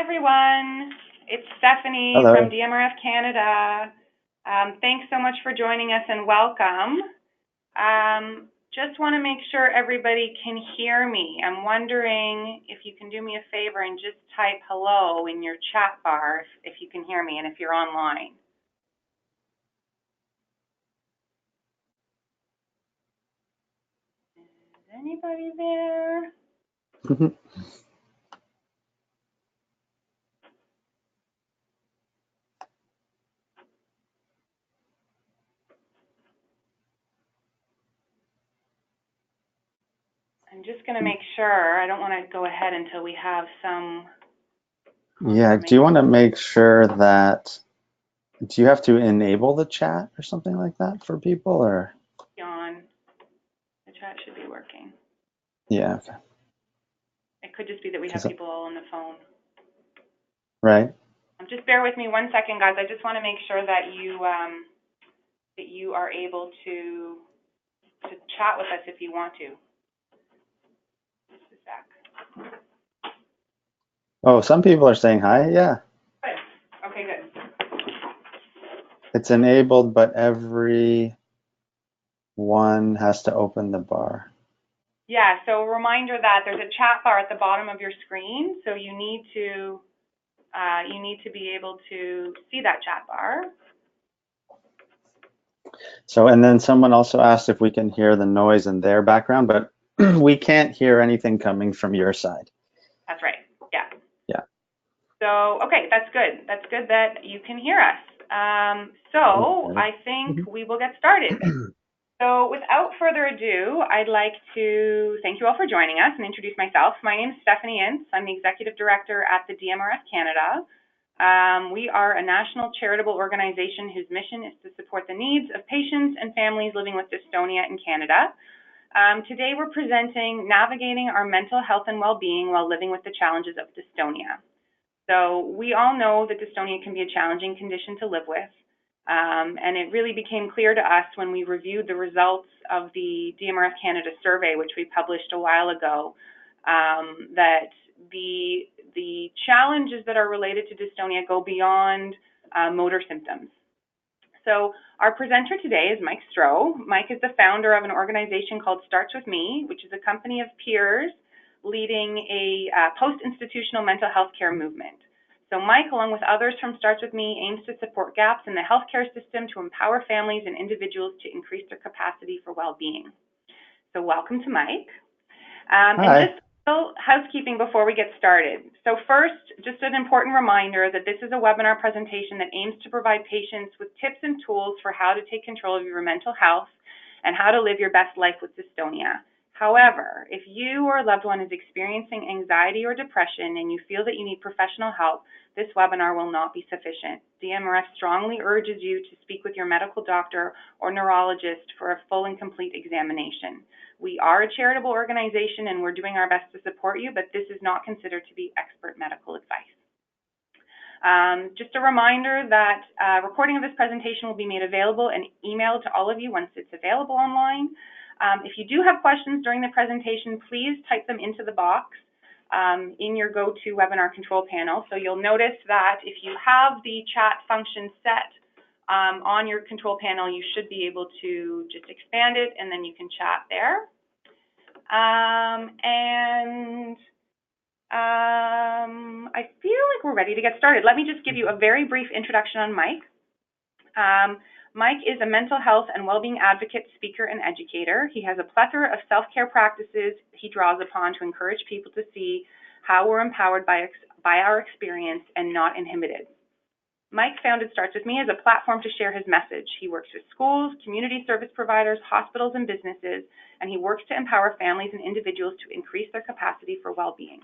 everyone. It's Stephanie Hello. from DMRF Canada. Thanks so much for joining us and welcome. Just want to make sure everybody can hear me. I'm wondering if you can do me a favor and just type hello in your chat bar if you can hear me and if you're online. Is anybody there? I'm just going to make sure. I don't want to go ahead until we have some. Yeah, do you want to make sure that, do you have to enable the chat or something like that for people, or? On. The chat should be working. Yeah, okay. It could just be that we have people all on the phone. Right. Just bear with me 1 second, guys. I just want to make sure that you are able to chat with us if you want to. Just a sec. Oh, some people are saying hi. Yeah. Good. Okay, good. It's enabled, but everyone has to open the bar. Yeah. So a reminder that there's a chat bar at the bottom of your screen. So you need to be able to see that chat bar. So, and then someone also asked if we can hear the noise in their background, but we can't hear anything coming from your side. That's right. Yeah. Yeah. So, okay, that's good. That's good that you can hear us. So I think we will get started. So without further ado, I'd like to thank you all for joining us and introduce myself. My name is Stephanie Ince. I'm the Executive Director at the DMRF Canada. We are a national charitable organization whose mission is to support the needs of patients and families living with dystonia in Canada. Today we're presenting Navigating Our Mental Health and Well-Being While Living with the Challenges of Dystonia. So we all know that dystonia can be a challenging condition to live with. And it really became clear to us when we reviewed the results of the DMRF Canada survey, which we published a while ago, that the challenges that are related to dystonia go beyond motor symptoms. So our presenter today is Mike Stroh. Mike is the founder of an organization called Starts With Me, which is a company of peers leading a post-institutional mental health care movement. So Mike, along with others from Starts With Me, aims to support gaps in the healthcare system to empower families and individuals to increase their capacity for well-being. So welcome to Mike. Hi. And just a little housekeeping before we get started. So first, just an important reminder that this is a webinar presentation that aims to provide patients with tips and tools for how to take control of your mental health and how to live your best life with dystonia. However, if you or a loved one is experiencing anxiety or depression and you feel that you need professional help, this webinar will not be sufficient. DMRF strongly urges you to speak with your medical doctor or neurologist for a full and complete examination. We are a charitable organization and we're doing our best to support you, but this is not considered to be expert medical advice. Just a reminder that recording of this presentation will be made available and emailed to all of you once it's available online. If you do have questions during the presentation, please type them into the box in your GoToWebinar control panel. So you'll notice that if you have the chat function set on your control panel, you should be able to just expand it and then you can chat there. I feel like we're ready to get started. Let me just give you a very brief introduction on Mike. Mike is a mental health and well-being advocate, speaker, and educator. He has a plethora of self-care practices he draws upon to encourage people to see how we're empowered by our experience and not inhibited. Mike founded Starts With Me as a platform to share his message. He works with schools, community service providers, hospitals, and businesses, and he works to empower families and individuals to increase their capacity for well-being.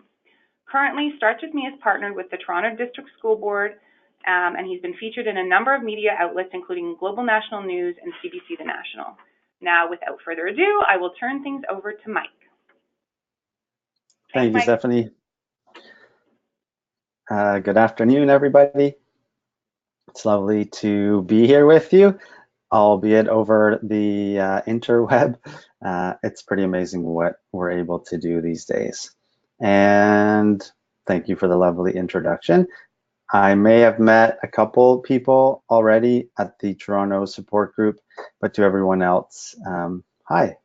Currently, Starts With Me is partnered with the Toronto District School Board, and he's been featured in a number of media outlets, including Global National News and CBC The National. Now, without further ado, I will turn things over to Mike. Thank you, Stephanie. Good afternoon, everybody. It's lovely to be here with you, albeit over the interweb. It's pretty amazing what we're able to do these days. And thank you for the lovely introduction. I may have met a couple people already at the Toronto support group, but to everyone else, hi,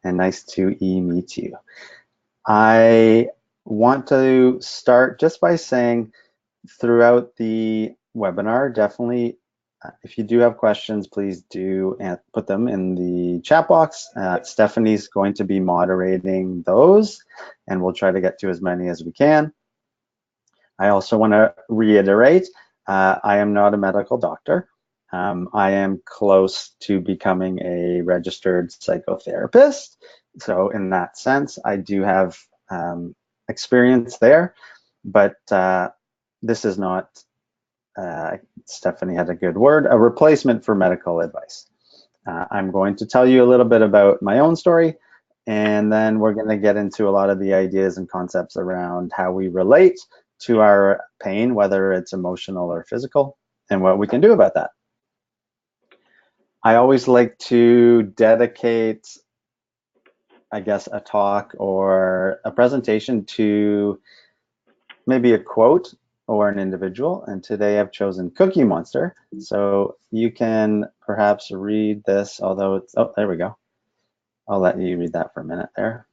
and nice to meet you. I want to start just by saying throughout the webinar, definitely, if you do have questions, please do put them in the chat box. Stephanie's going to be moderating those, and we'll try to get to as many as we can. I also want to reiterate, I am not a medical doctor. I am close to becoming a registered psychotherapist. So in that sense, I do have experience there, but this is not, Stephanie had a good word, a replacement for medical advice. I'm going to tell you a little bit about my own story, and then we're going to get into a lot of the ideas and concepts around how we relate to our pain, whether it's emotional or physical, and what we can do about that. I always like to dedicate, I guess, a talk or a presentation to maybe a quote or an individual, and today I've chosen Cookie Monster. So you can perhaps read this, although it's, oh, there we go. I'll let you read that for a minute there.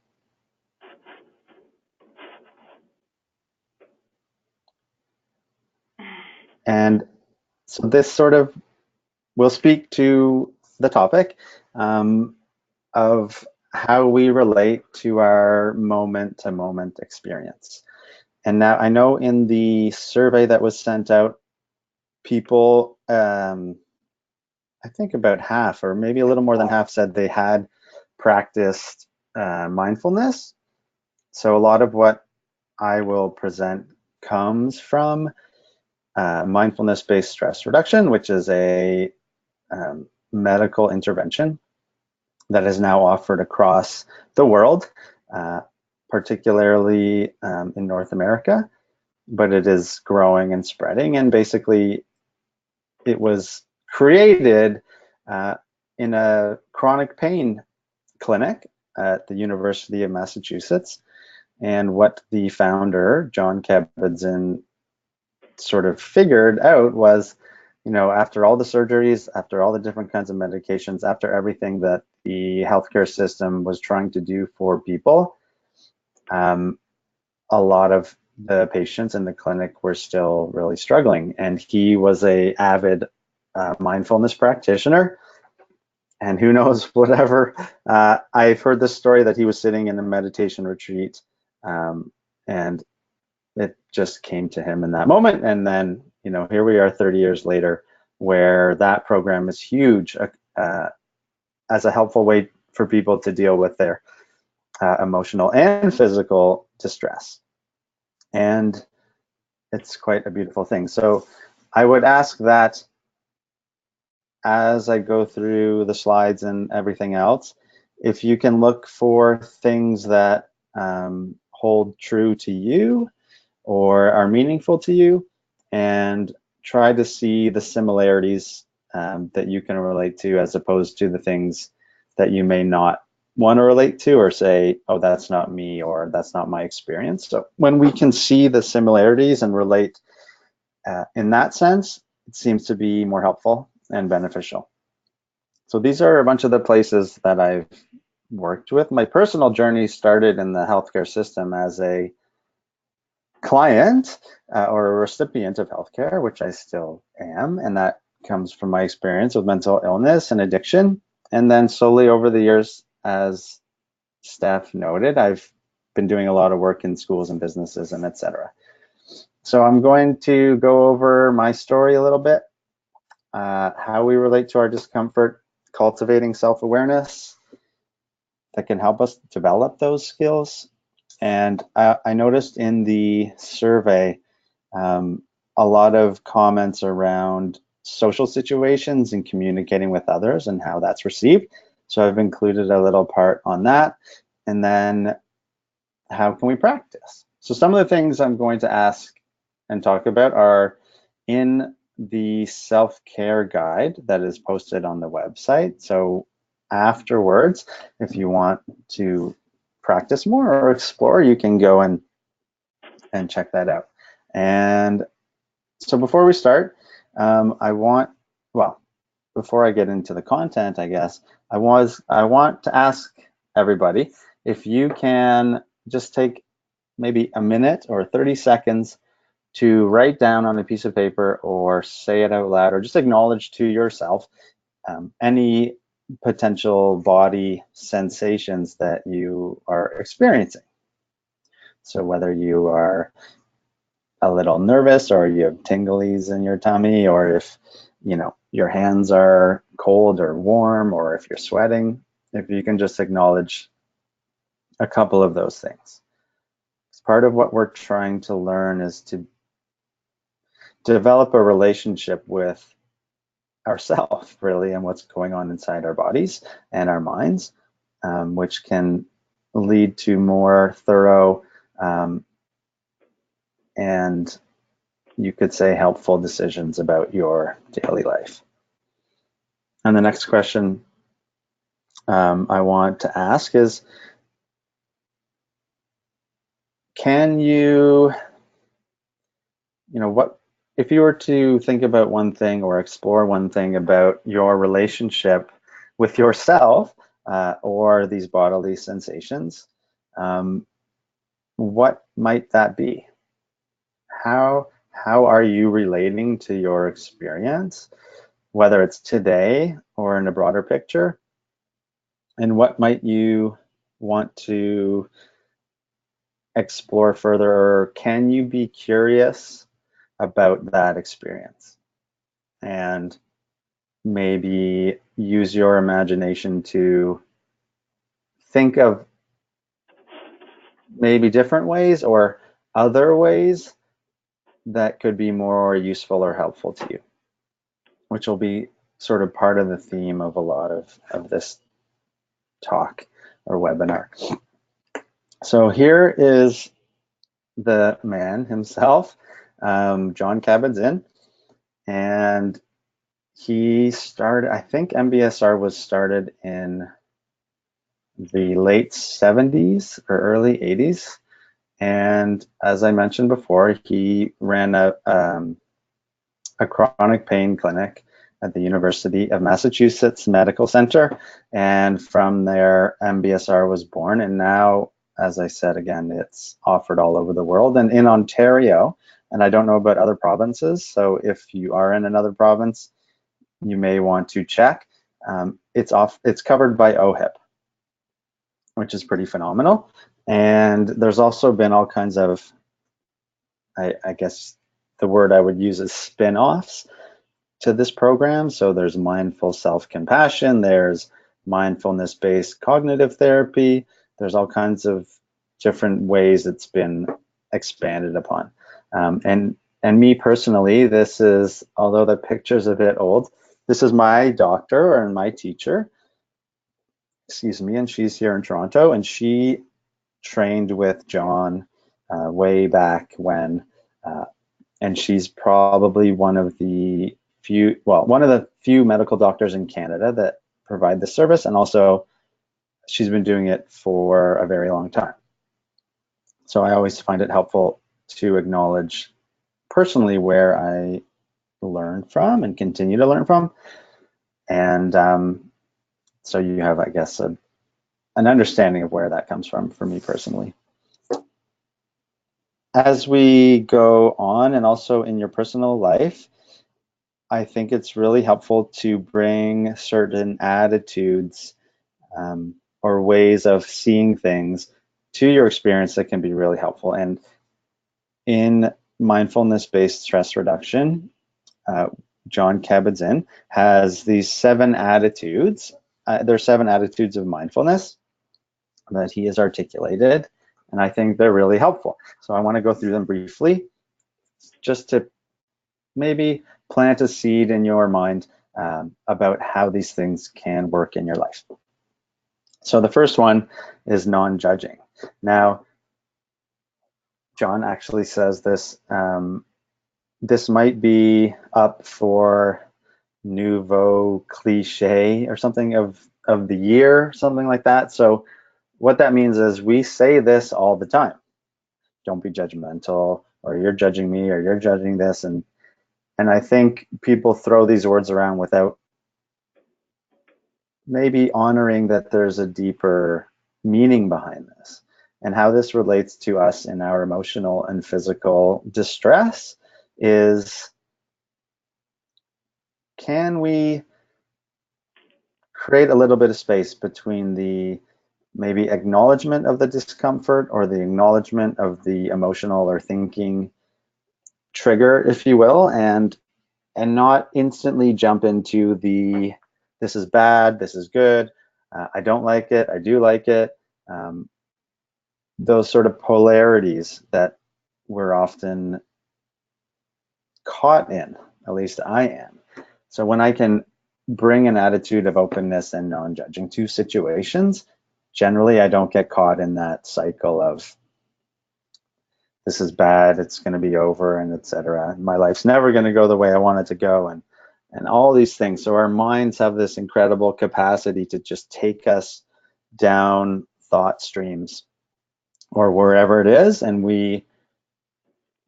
And so this sort of will speak to the topic of how we relate to our moment-to-moment experience. And now I know in the survey that was sent out, people, I think about half or maybe a little more than half said they had practiced mindfulness. So a lot of what I will present comes from mindfulness-based stress reduction, which is a medical intervention that is now offered across the world, particularly in North America, but it is growing and spreading. And basically, it was created in a chronic pain clinic at the University of Massachusetts. And what the founder, John Kabat-Zinn, sort of figured out was, you know, after all the surgeries, after all the different kinds of medications, after everything that the healthcare system was trying to do for people, a lot of the patients in the clinic were still really struggling. And he was an avid mindfulness practitioner. And who knows, whatever. I've heard this story that he was sitting in a meditation retreat, and it just came to him in that moment. And then, you know, here we are 30 years later, where that program is huge as a helpful way for people to deal with their emotional and physical distress. And it's quite a beautiful thing. So I would ask that as I go through the slides and everything else, if you can look for things that hold true to you or are meaningful to you, and try to see the similarities that you can relate to, as opposed to the things that you may not want to relate to or say, oh, that's not me, or that's not my experience. So when we can see the similarities and relate in that sense, it seems to be more helpful and beneficial. So these are a bunch of the places that I've worked with. My personal journey started in the healthcare system as a client or a recipient of healthcare, which I still am, and that comes from my experience with mental illness and addiction. And then slowly over the years, as Steph noted, I've been doing a lot of work in schools and businesses and etc. So I'm going to go over my story a little bit, how we relate to our discomfort, cultivating self-awareness that can help us develop those skills. And I noticed in the survey a lot of comments around social situations and communicating with others and how that's received. So I've included a little part on that. And then how can we practice? So some of the things I'm going to ask and talk about are in the self-care guide that is posted on the website. So afterwards, if you want to practice more or explore, you can go and and check that out. And so before we start, before I get into the content, I guess, I want to ask everybody if you can just take maybe a minute or 30 seconds to write down on a piece of paper or say it out loud or just acknowledge to yourself any potential body sensations that you are experiencing. So whether you are a little nervous or you have tinglies in your tummy, or if your hands are cold or warm, or if you're sweating, if you can just acknowledge a couple of those things. Part of what we're trying to learn is to develop a relationship with ourselves, really, and what's going on inside our bodies and our minds, which can lead to more thorough and you could say helpful decisions about your daily life. And the next question I want to ask is, can what if you were to think about one thing or explore one thing about your relationship with yourself or these bodily sensations, what might that be? How are you relating to your experience, whether it's today or in a broader picture? And what might you want to explore further, or can you be curious about that experience and maybe use your imagination to think of maybe different ways or other ways that could be more useful or helpful to you, which will be sort of part of the theme of a lot of this talk or webinar. So here is the man himself, Jon Kabat-Zinn, and he started, I think MBSR was started in the late 70s or early 80s. And as I mentioned before, he ran a chronic pain clinic at the University of Massachusetts Medical Center. And from there, MBSR was born. And now, as I said, again, it's offered all over the world. And in Ontario, and I don't know about other provinces, so if you are in another province, you may want to check. It's covered by OHIP, which is pretty phenomenal. And there's also been all kinds of, I guess the word I would use is spin-offs to this program. So there's mindful self-compassion, there's mindfulness-based cognitive therapy, there's all kinds of different ways it's been expanded upon. And me personally, this is, although the picture's a bit old, this is my doctor and my teacher, excuse me, and she's here in Toronto, and she trained with Jon way back when, and she's probably one of the few medical doctors in Canada that provide this service, and also she's been doing it for a very long time. So I always find it helpful to acknowledge personally where I learn from and continue to learn from, and so you have, I guess, an understanding of where that comes from for me personally. As we go on, and also in your personal life, I think it's really helpful to bring certain attitudes or ways of seeing things to your experience that can be really helpful. And in mindfulness-based stress reduction, Jon Kabat-Zinn has these 7 attitudes. There are 7 attitudes of mindfulness that he has articulated, and I think they're really helpful. So I want to go through them briefly, just to maybe plant a seed in your mind about how these things can work in your life. So the first one is non-judging. Now, Jon actually says this, this might be up for nouveau cliche or something of the year, something like that. So what that means is we say this all the time. don't be judgmental, or you're judging me, or you're judging this. And I think people throw these words around without maybe honoring that there's a deeper meaning behind this, and how this relates to us in our emotional and physical distress is, can we create a little bit of space between the maybe acknowledgement of the discomfort, or the acknowledgement of the emotional or thinking trigger, if you will, and not instantly jump into the, this is bad, this is good, I don't like it, I do like it, those sort of polarities that we're often caught in, at least I am. So when I can bring an attitude of openness and non-judging to situations, generally I don't get caught in that cycle of, this is bad, it's going to be over, and etc. My life's never going to go the way I want it to go, and all these things. So our minds have this incredible capacity to just take us down thought streams or wherever it is, and we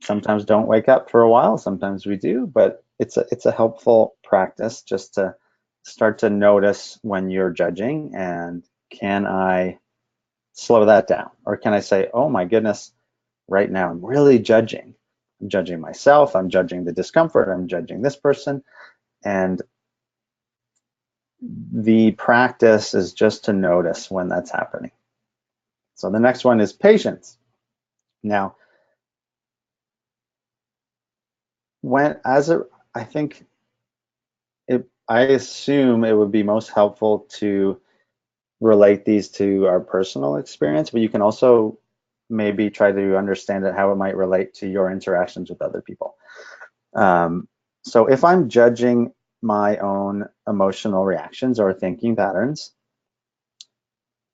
sometimes don't wake up for a while, sometimes we do, but it's a helpful practice just to start to notice when you're judging, and can I slow that down? Or can I say, oh my goodness, right now I'm really judging. I'm judging myself, I'm judging the discomfort, I'm judging this person. And the practice is just to notice when that's happening. So the next one is patience. Now, I think I assume it would be most helpful to relate these to our personal experience, but you can also maybe try to understand it, how it might relate to your interactions with other people. So if I'm judging my own emotional reactions or thinking patterns,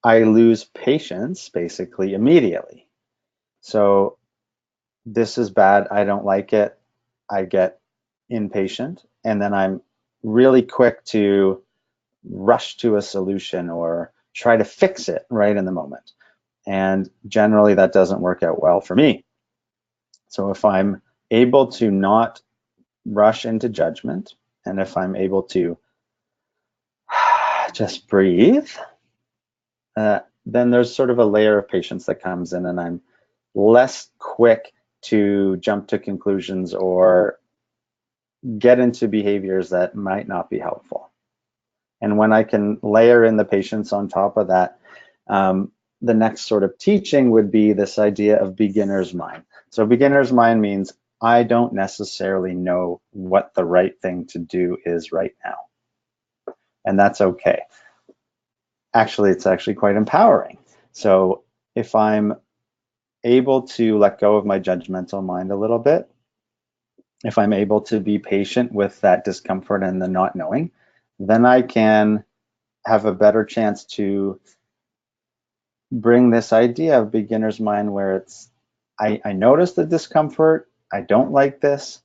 I lose patience basically immediately. So this is bad, I don't like it, I get impatient, and then I'm really quick to rush to a solution or try to fix it right in the moment. And generally that doesn't work out well for me. So if I'm able to not rush into judgment, and if I'm able to just breathe, then there's sort of a layer of patience that comes in, and I'm less quick to jump to conclusions or get into behaviors that might not be helpful. And when I can layer in the patience on top of that, the next sort of teaching would be this idea of beginner's mind. So beginner's mind means I don't necessarily know what the right thing to do is right now. And that's okay. Actually, it's actually quite empowering. So if I'm able to let go of my judgmental mind a little bit, if I'm able to be patient with that discomfort and the not knowing, then I can have a better chance to bring this idea of beginner's mind, where it's, I notice the discomfort, I don't like this,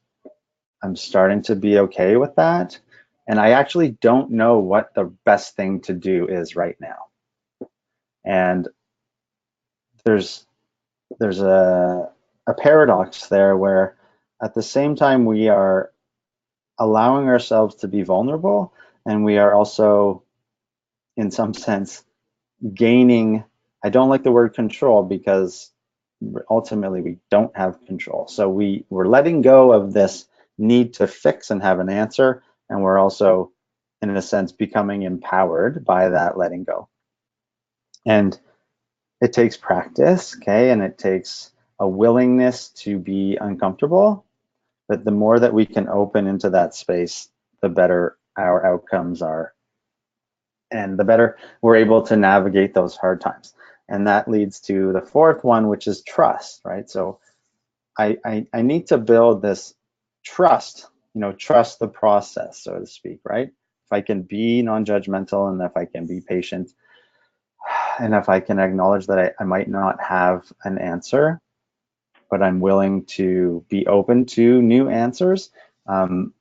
I'm starting to be okay with that, and I actually don't know what the best thing to do is right now. And there's a paradox there, where at the same time we are allowing ourselves to be vulnerable, and we are also, in some sense, gaining, I don't like the word control, because ultimately we don't have control. So we're letting go of this need to fix and have an answer, and we're also, in a sense, becoming empowered by that letting go. And it takes practice, okay, and it takes a willingness to be uncomfortable, but the more that we can open into that space, the better our outcomes are, and the better we're able to navigate those hard times. And that leads to the fourth one, which is trust, right? So I need to build this trust, trust the process, so to speak, right? If I can be non-judgmental, and if I can be patient, and if I can acknowledge that I might not have an answer, but I'm willing to be open to new answers, then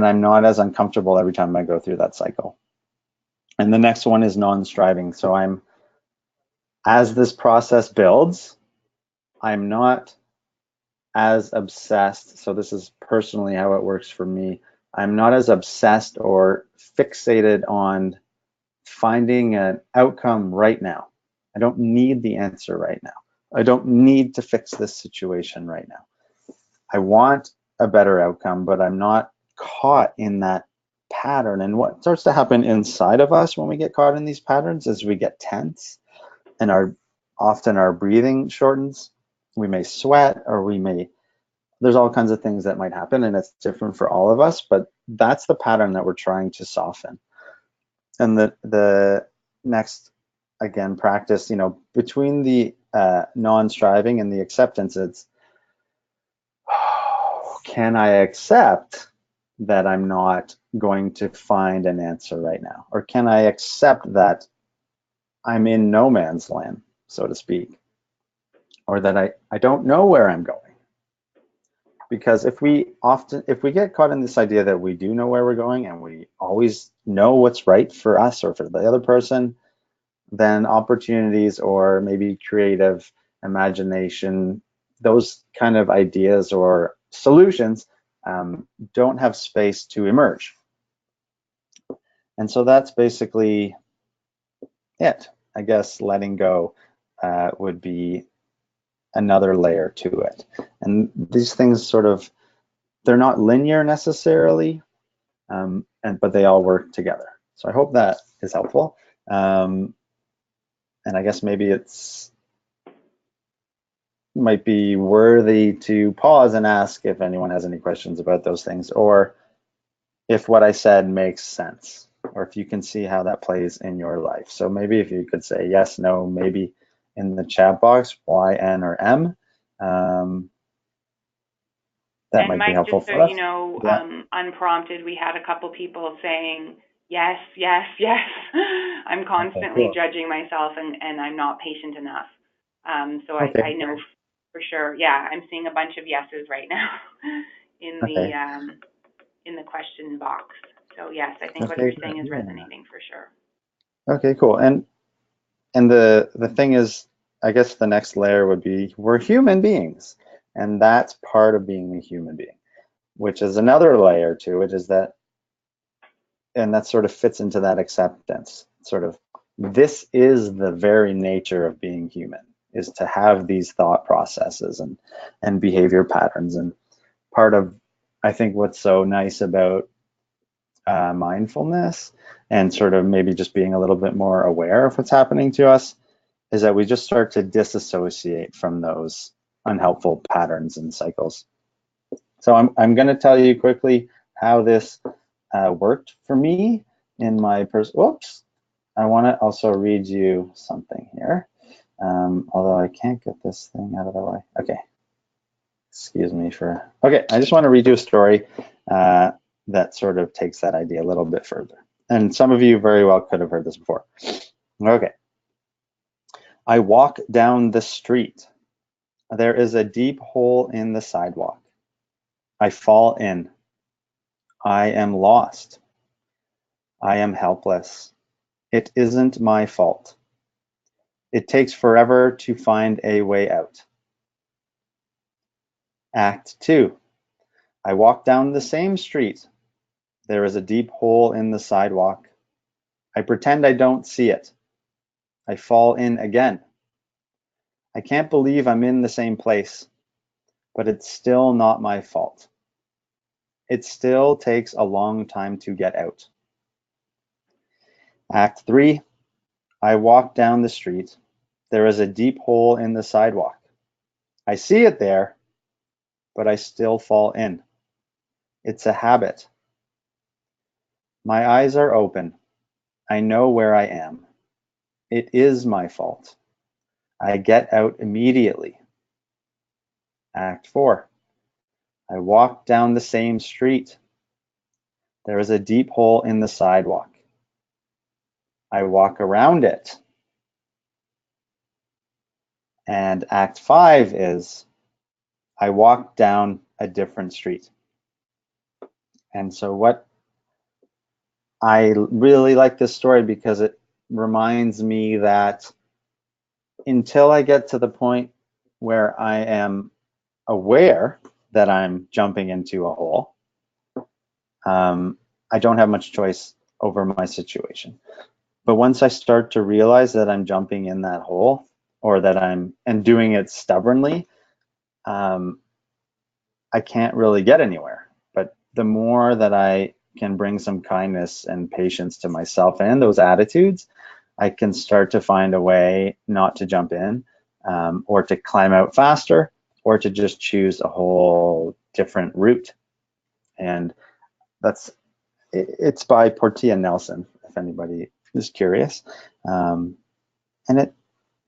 I'm not as uncomfortable every time I go through that cycle. And the next one is non-striving. So as this process builds, I'm not as obsessed, so this is personally how it works for me. I'm not as obsessed or fixated on finding an outcome right now. I don't need the answer right now. I don't need to fix this situation right now. I want a better outcome, but I'm not caught in that pattern. And what starts to happen inside of us when we get caught in these patterns is we get tense, and often our breathing shortens. We may sweat, or there's all kinds of things that might happen, and it's different for all of us, but that's the pattern that we're trying to soften. And the next, again, practice, between the non-striving and the acceptance, it's, can I accept that I'm not going to find an answer right now? Or can I accept that I'm in no man's land, so to speak? Or that I don't know where I'm going? Because if we get caught in this idea that we do know where we're going and we always know what's right for us or for the other person, then opportunities or maybe creative imagination, those kind of ideas or solutions don't have space to emerge. And so that's basically it. I guess letting go would be another layer to it. And these things sort of, they're not linear necessarily, but they all work together. So I hope that is helpful. And I guess maybe might be worthy to pause and ask if anyone has any questions about those things, or if what I said makes sense, or if you can see how that plays in your life. So maybe if you could say yes, no, maybe in the chat box, Y, N, or M. That might be helpful for us. Unprompted, we had a couple people saying yes, yes, yes. I'm constantly judging myself, and I'm not patient enough. So I know for sure. Yeah, I'm seeing a bunch of yeses right now in the question box. So yes, I think what you're saying is resonating for sure. Okay, cool. And the thing is, I guess the next layer would be, we're human beings, and that's part of being a human being, which is another layer to it, is that, and that sort of fits into that acceptance. Sort of, this is the very nature of being human, is to have these thought processes and behavior patterns. And part of, I think, what's so nice about mindfulness and sort of maybe just being a little bit more aware of what's happening to us is that we just start to disassociate from those unhelpful patterns and cycles. So I'm going to tell you quickly how this worked for me in my whoops. I want to also read you something here, although I can't get this thing out of the way. Okay. Excuse me for, okay, I just want to read you a story that sort of takes that idea a little bit further. And some of you very well could have heard this before. Okay. I walk down the street. There is a deep hole in the sidewalk. I fall in. I am lost. I am helpless. It isn't my fault. It takes forever to find a way out. Act 2. I walk down the same street. There is a deep hole in the sidewalk. I pretend I don't see it. I fall in again. I can't believe I'm in the same place, but it's still not my fault. It still takes a long time to get out. Act 3. I walk down the street. There is a deep hole in the sidewalk. I see it there, but I still fall in. It's a habit. My eyes are open. I know where I am. It is my fault. I get out immediately. Act 4. I walk down the same street. There is a deep hole in the sidewalk. I walk around it. And Act 5 is, I walk down a different street. And so what I really like this story because it reminds me that until I get to the point where I am aware that I'm jumping into a hole, I don't have much choice over my situation. But once I start to realize that I'm jumping in that hole, or that and doing it stubbornly, I can't really get anywhere. But the more that I can bring some kindness and patience to myself and those attitudes, I can start to find a way not to jump in, or to climb out faster, or to just choose a whole different route. And it's by Portia Nelson, if anybody is curious. And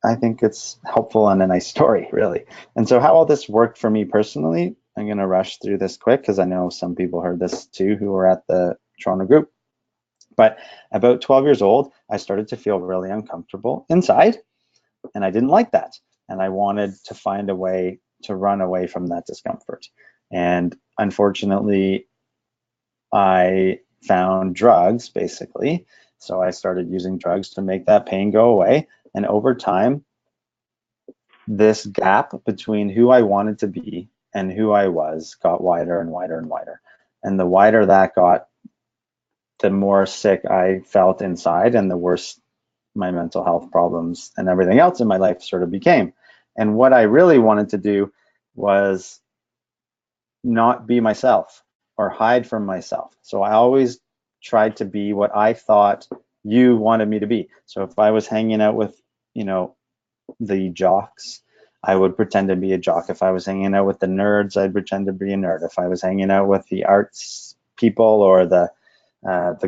I think it's helpful and a nice story, really. And so how all this worked for me personally, I'm going to rush through this quick because I know some people heard this too who were at the Toronto group. But about 12 years old, I started to feel really uncomfortable inside, and I didn't like that. And I wanted to find a way to run away from that discomfort. And unfortunately, I found drugs, basically. So I started using drugs to make that pain go away. And over time, this gap between who I wanted to be and who I was got wider and wider and wider. And the wider that got, the more sick I felt inside, and the worse my mental health problems and everything else in my life sort of became. And what I really wanted to do was not be myself or hide from myself. So I always tried to be what I thought you wanted me to be. So if I was hanging out with, the jocks, I would pretend to be a jock. If I was hanging out with the nerds, I'd pretend to be a nerd. If I was hanging out with the arts people or the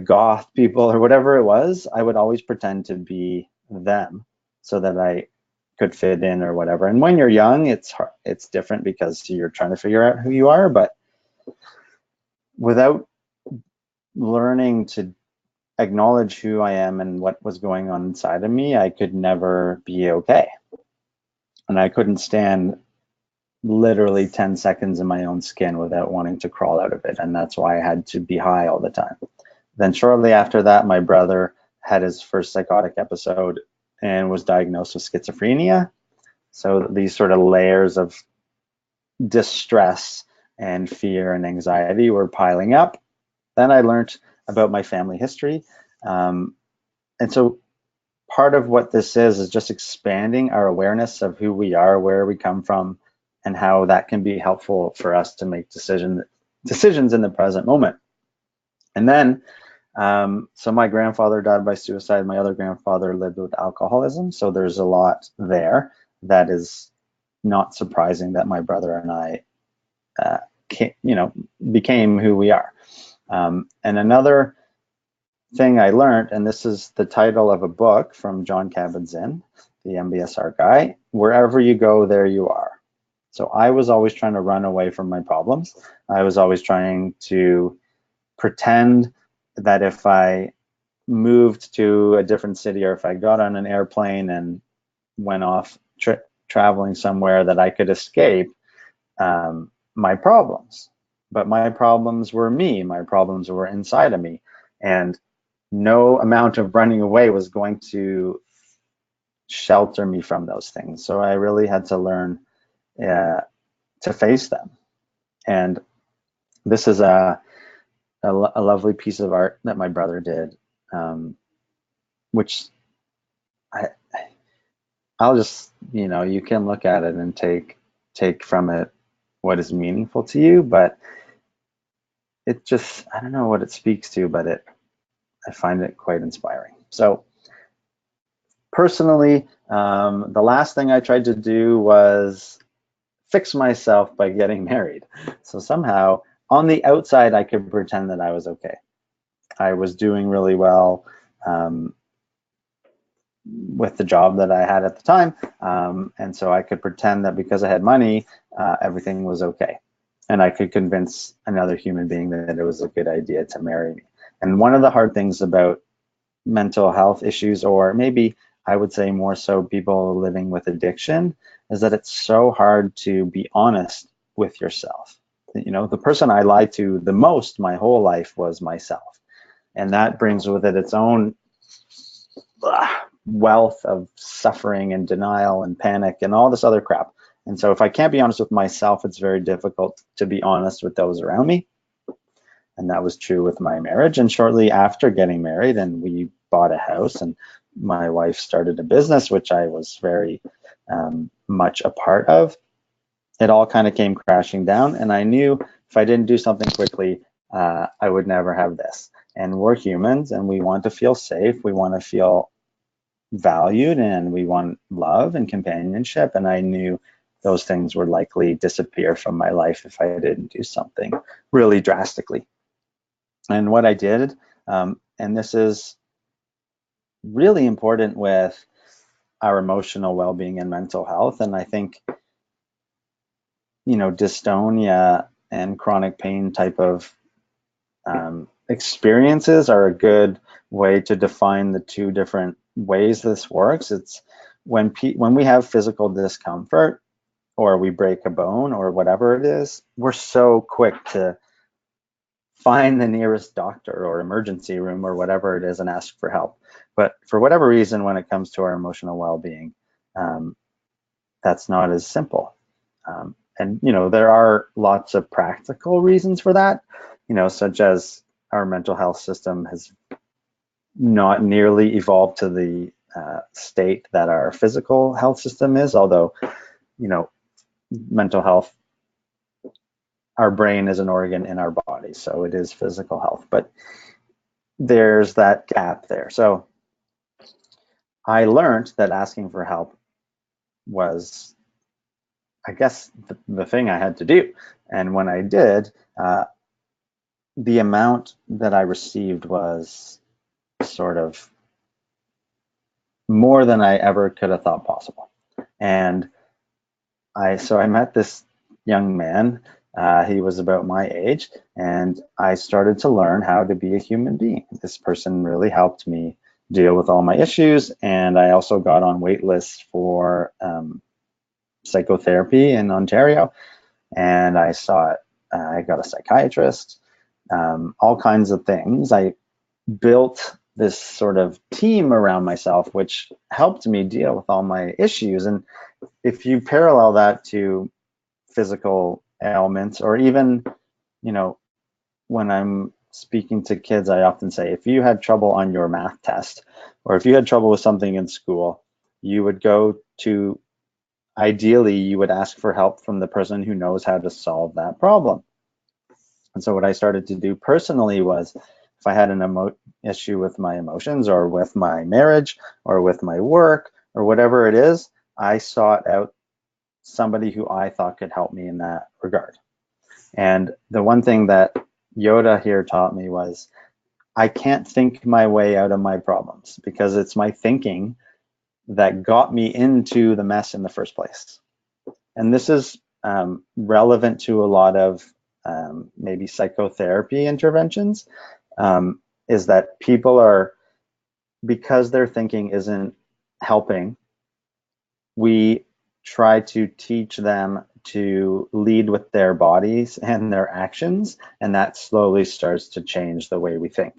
goth people or whatever it was, I would always pretend to be them so that I could fit in or whatever. And when you're young, it's different because you're trying to figure out who you are. But without learning to acknowledge who I am and what was going on inside of me, I could never be okay. And I couldn't stand literally 10 seconds in my own skin without wanting to crawl out of it. And that's why I had to be high all the time. Then shortly after that, my brother had his first psychotic episode and was diagnosed with schizophrenia. So these sort of layers of distress and fear and anxiety were piling up. Then I learned about my family history. And so part of what this is just expanding our awareness of who we are, where we come from, and how that can be helpful for us to make decisions in the present moment. And then, so my grandfather died by suicide. My other grandfather lived with alcoholism. So there's a lot there that is not surprising that my brother and I, became who we are. And another thing I learned, and this is the title of a book from John Kabat-Zinn, the MBSR guy, wherever you go, there you are. So I was always trying to run away from my problems. I was always trying to pretend that if I moved to a different city, or if I got on an airplane and went off traveling somewhere, that I could escape my problems. But my problems were me. My problems were inside of me. And no amount of running away was going to shelter me from those things. So I really had to learn to face them. And this is a lovely piece of art that my brother did, which I'll just, you can look at it and take from it what is meaningful to you, but it just, I don't know what it speaks to, but I find it quite inspiring. So personally, the last thing I tried to do was fix myself by getting married. So somehow on the outside, I could pretend that I was okay. I was doing really well with the job that I had at the time. And so I could pretend that because I had money, everything was okay. And I could convince another human being that it was a good idea to marry me. And one of the hard things about mental health issues, or maybe I would say more so people living with addiction, is that it's so hard to be honest with yourself. The person I lied to the most my whole life was myself. And that brings with it its own wealth of suffering and denial and panic and all this other crap. And so if I can't be honest with myself, it's very difficult to be honest with those around me. And that was true with my marriage. And shortly after getting married, and we bought a house, and my wife started a business, which I was very much a part of, it all kind of came crashing down. And I knew if I didn't do something quickly, I would never have this. And we're humans, and we want to feel safe. We want to feel valued, and we want love and companionship. And I knew those things would likely disappear from my life if I didn't do something really drastically. And what I did, and this is really important with our emotional well-being and mental health, and I think, you know, dystonia and chronic pain type of experiences are a good way to define the two different ways this works. It's when we have physical discomfort, or we break a bone, or whatever it is, we're so quick to find the nearest doctor or emergency room or whatever it is and ask for help. But for whatever reason, when it comes to our emotional well-being, that's not as simple. And, you know, there are lots of practical reasons for that, you know, such as our mental health system has not nearly evolved to the state that our physical health system is, although, you know, mental health, our brain is an organ in our body, so it is physical health, but there's that gap there. So I learned that asking for help was, I guess, the thing I had to do. And when I did, the amount that I received was sort of more than I ever could have thought possible. And so I met this young man. He was about my age, and I started to learn how to be a human being. This person really helped me deal with all my issues, and I also got on wait lists for psychotherapy in Ontario, and I got a psychiatrist, all kinds of things. I built this sort of team around myself, which helped me deal with all my issues. And if you parallel that to physical ailments, or even, you know, when I'm speaking to kids, I often say, if you had trouble on your math test, or if you had trouble with something in school, you would go to, ideally, you would ask for help from the person who knows how to solve that problem. And so what I started to do personally was, if I had an issue with my emotions, or with my marriage, or with my work, or whatever it is, I sought out somebody who I thought could help me in that regard. And the one thing that Yoda here taught me was, I can't think my way out of my problems, because it's my thinking that got me into the mess in the first place. And this is relevant to a lot of maybe psychotherapy interventions, is that people are, because their thinking isn't helping, we try to teach them to lead with their bodies and their actions, and that slowly starts to change the way we think.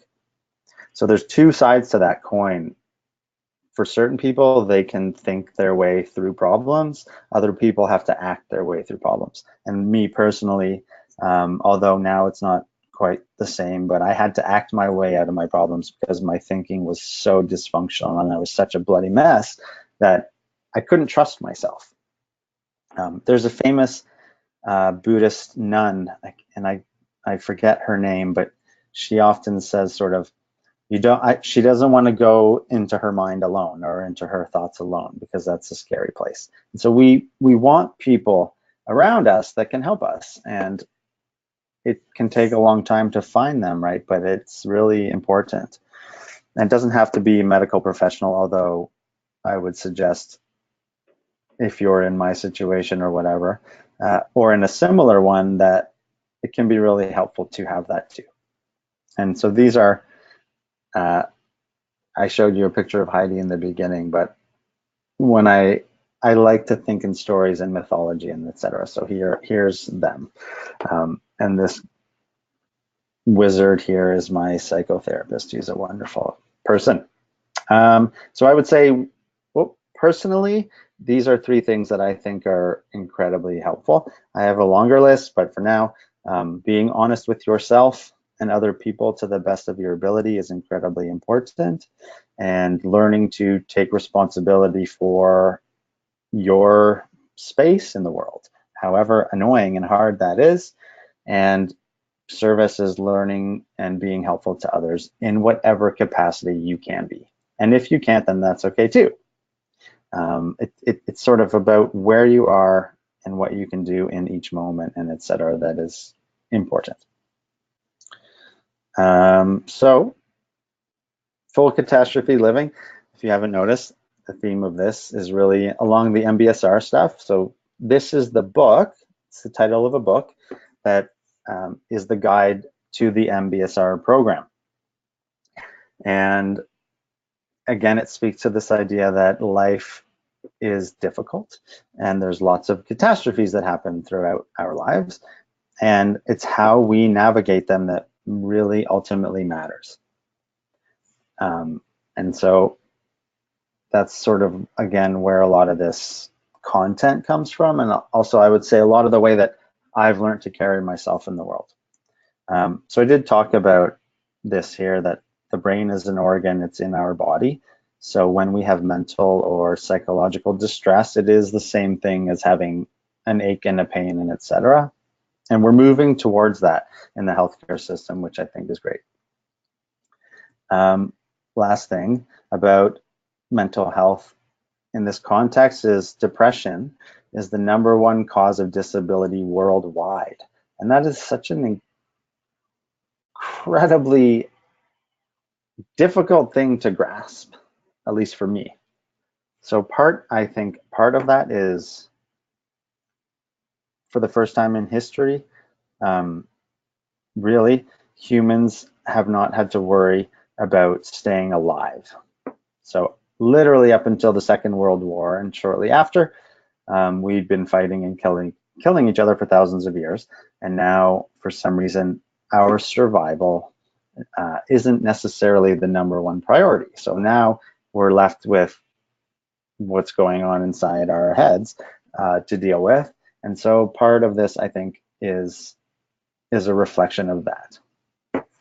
So there's two sides to that coin. For certain people, they can think their way through problems. Other people have to act their way through problems. And me personally, although now it's not quite the same, but I had to act my way out of my problems because my thinking was so dysfunctional and I was such a bloody mess that I couldn't trust myself. There's a famous Buddhist nun, and I forget her name, but she often says sort of, she doesn't want to go into her mind alone, or into her thoughts alone, because that's a scary place. And so we want people around us that can help us, and it can take a long time to find them, right? But it's really important. And it doesn't have to be a medical professional, although I would suggest, if you're in my situation or whatever, or in a similar one, that it can be really helpful to have that too. And so these are, I showed you a picture of Heidi in the beginning, but when I like to think in stories and mythology and etc. So here's them. And this wizard here is my psychotherapist. He's a wonderful person. So I would say, well, personally, these are 3 things that I think are incredibly helpful. I have a longer list, but for now, being honest with yourself and other people to the best of your ability is incredibly important, and learning to take responsibility for your space in the world, however annoying and hard that is, and service is learning and being helpful to others in whatever capacity you can be. And if you can't, then that's okay too. It's sort of about where you are and what you can do in each moment, and etc. that is important. So full catastrophe living, if you haven't noticed, the theme of this is really along the MBSR stuff. So this is the book, it's the title of a book that is the guide to the MBSR program. And again, it speaks to this idea that life is difficult and there's lots of catastrophes that happen throughout our lives, and it's how we navigate them that really ultimately matters. And so that's sort of, again, where a lot of this content comes from, and also I would say a lot of the way that I've learned to carry myself in the world. So I did talk about this here, that the brain is an organ, it's in our body. So when we have mental or psychological distress, it is the same thing as having an ache and a pain and etc. And we're moving towards that in the healthcare system, which I think is great. Last thing about mental health in this context is depression is the #1 cause of disability worldwide. And that is such an incredibly difficult thing to grasp, at least for me. So I think part of that is, for the first time in history, really, humans have not had to worry about staying alive. So literally up until the Second World War and shortly after, we'd been fighting and killing each other for thousands of years. And now, for some reason, our survival isn't necessarily the #1 priority. So now we're left with what's going on inside our heads to deal with. And so part of this, I think, is a reflection of that.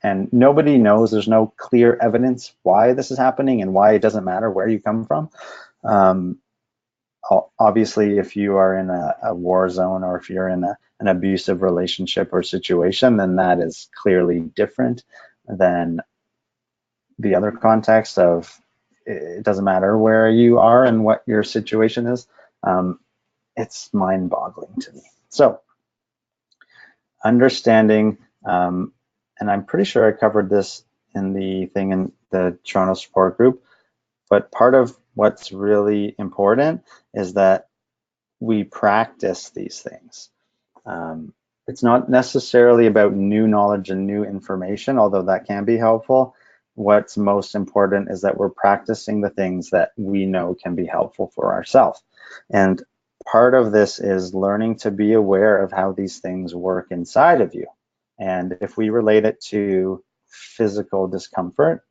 And nobody knows, there's no clear evidence why this is happening and why it doesn't matter where you come from. Obviously, if you are in a war zone, or if you're in an abusive relationship or situation, then that is clearly different than the other context of it doesn't matter where you are and what your situation is. It's mind-boggling to me. So understanding, and I'm pretty sure I covered this in the thing in the Toronto support group, but part of what's really important is that we practice these things. It's not necessarily about new knowledge and new information, although that can be helpful. What's most important is that we're practicing the things that we know can be helpful for ourselves. And part of this is learning to be aware of how these things work inside of you. And if we relate it to physical discomfort,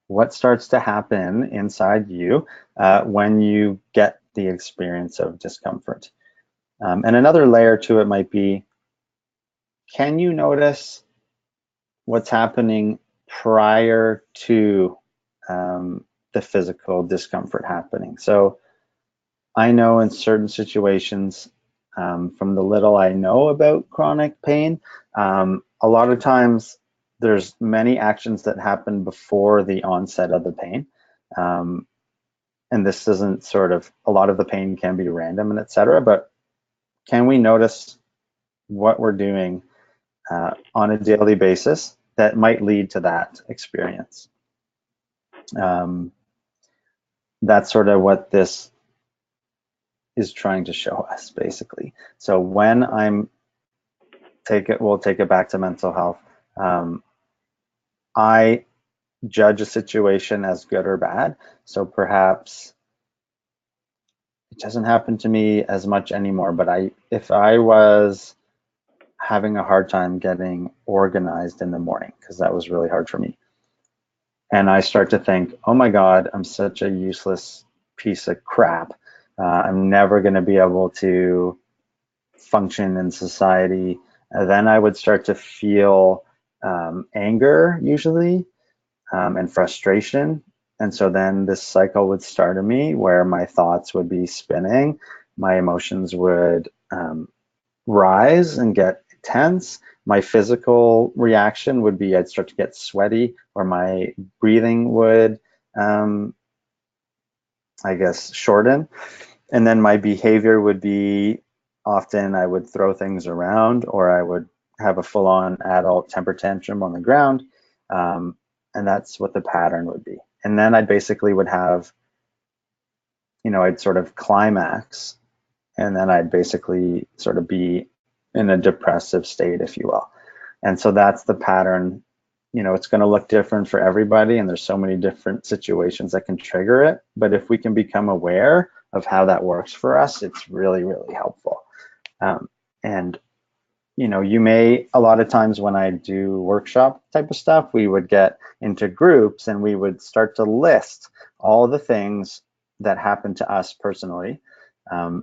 what starts to happen inside you when you get the experience of discomfort? And another layer to it might be, can you notice what's happening prior to the physical discomfort happening? So I know in certain situations, from the little I know about chronic pain, a lot of times there's many actions that happen before the onset of the pain. And this isn't sort of, a lot of the pain can be random and etc. But can we notice what we're doing on a daily basis that might lead to that experience? That's sort of what this is trying to show us, basically. So when we'll take it back to mental health. I judge a situation as good or bad. So perhaps it doesn't happen to me as much anymore, but if I was having a hard time getting organized in the morning, because that was really hard for me, and I start to think, oh my God, I'm such a useless piece of crap. I'm never going to be able to function in society. Then I would start to feel anger usually, and frustration. And so then this cycle would start in me where my thoughts would be spinning, my emotions would rise and get tense. My physical reaction would be I'd start to get sweaty, or my breathing would, I guess, shorten. And then my behavior would be often I would throw things around, or I would have a full-on adult temper tantrum on the ground. And that's what the pattern would be. And then I basically would have, I'd sort of climax, and then I'd basically sort of be in a depressive state, if you will. And so that's the pattern. It's going to look different for everybody, and there's so many different situations that can trigger it. But if we can become aware of how that works for us, it's really, really helpful. And you may, a lot of times when I do workshop type of stuff, we would get into groups and we would start to list all the things that happen to us personally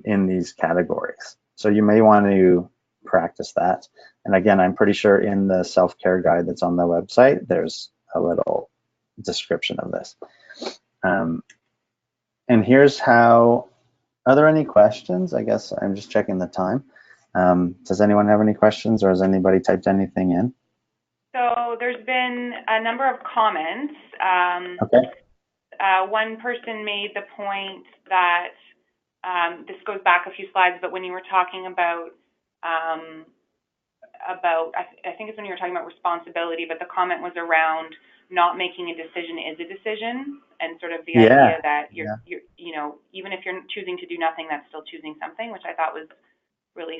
in these categories. So you may want to practice that. And again, I'm pretty sure in the self-care guide that's on the website, there's a little description of this. And here's how, are there any questions? I guess I'm just checking the time. Does anyone have any questions, or has anybody typed anything in? So there's been a number of comments. Okay. One person made the point that this goes back a few slides, but when you were talking about I think it's when you were talking about responsibility, but the comment was around not making a decision is a decision, and sort of the idea that you're even if you're choosing to do nothing, that's still choosing something, which I thought was really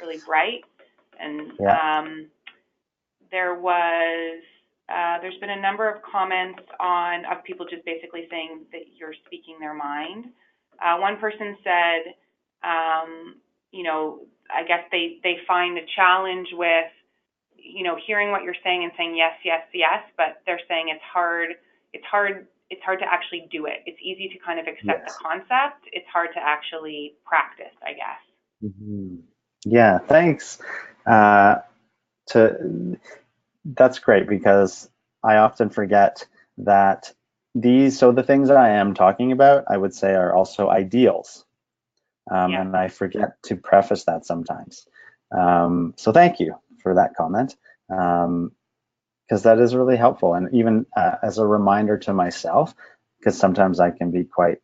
really bright. And there's been a number of comments of people just basically saying that you're speaking their mind. One person said, I guess they find a challenge with, hearing what you're saying and saying yes, yes, yes, but they're saying it's hard to actually do it. It's easy to kind of accept the concept. It's hard to actually practice, I guess. Mm-hmm. Yeah, thanks. That's great, because I often forget that the things that I am talking about, I would say, are also ideals. And I forget to preface that sometimes. So thank you for that comment, because that is really helpful. And even as a reminder to myself, because sometimes I can be quite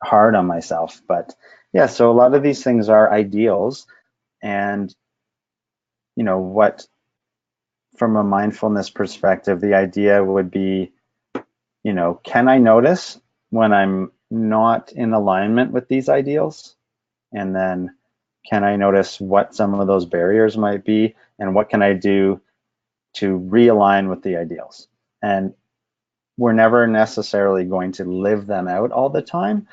hard on myself. But yeah, so a lot of these things are ideals. And, what, from a mindfulness perspective, the idea would be, can I notice when I'm not in alignment with these ideals? And then can I notice what some of those barriers might be, and what can I do to realign with the ideals? And we're never necessarily going to live them out all the time,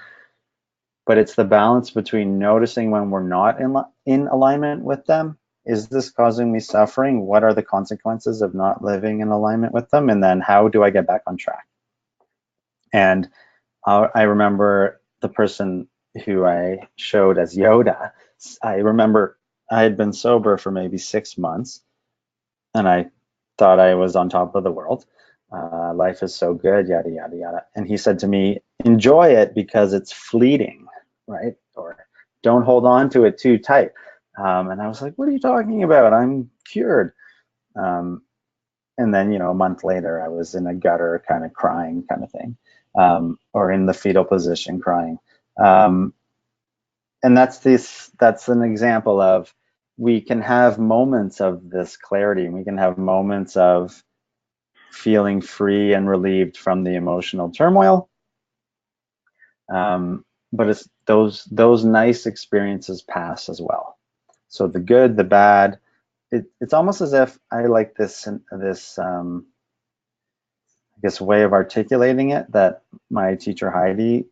but it's the balance between noticing when we're not in alignment with them. Is this causing me suffering? What are the consequences of not living in alignment with them? And then how do I get back on track? And I remember the person who I showed as Yoda. I remember I had been sober for maybe 6 months, and I thought I was on top of the world. Life is so good, yada, yada, yada. And he said to me, enjoy it because it's fleeting, right? Or don't hold on to it too tight. And I was like, what are you talking about? I'm cured. And then, a month later, I was in a gutter kind of crying kind of thing, or in the fetal position crying. And that's an example of, we can have moments of this clarity, and we can have moments of feeling free and relieved from the emotional turmoil. But it's those nice experiences pass as well. So the good, the bad, it's almost as if I like this I guess way of articulating it that my teacher Heidi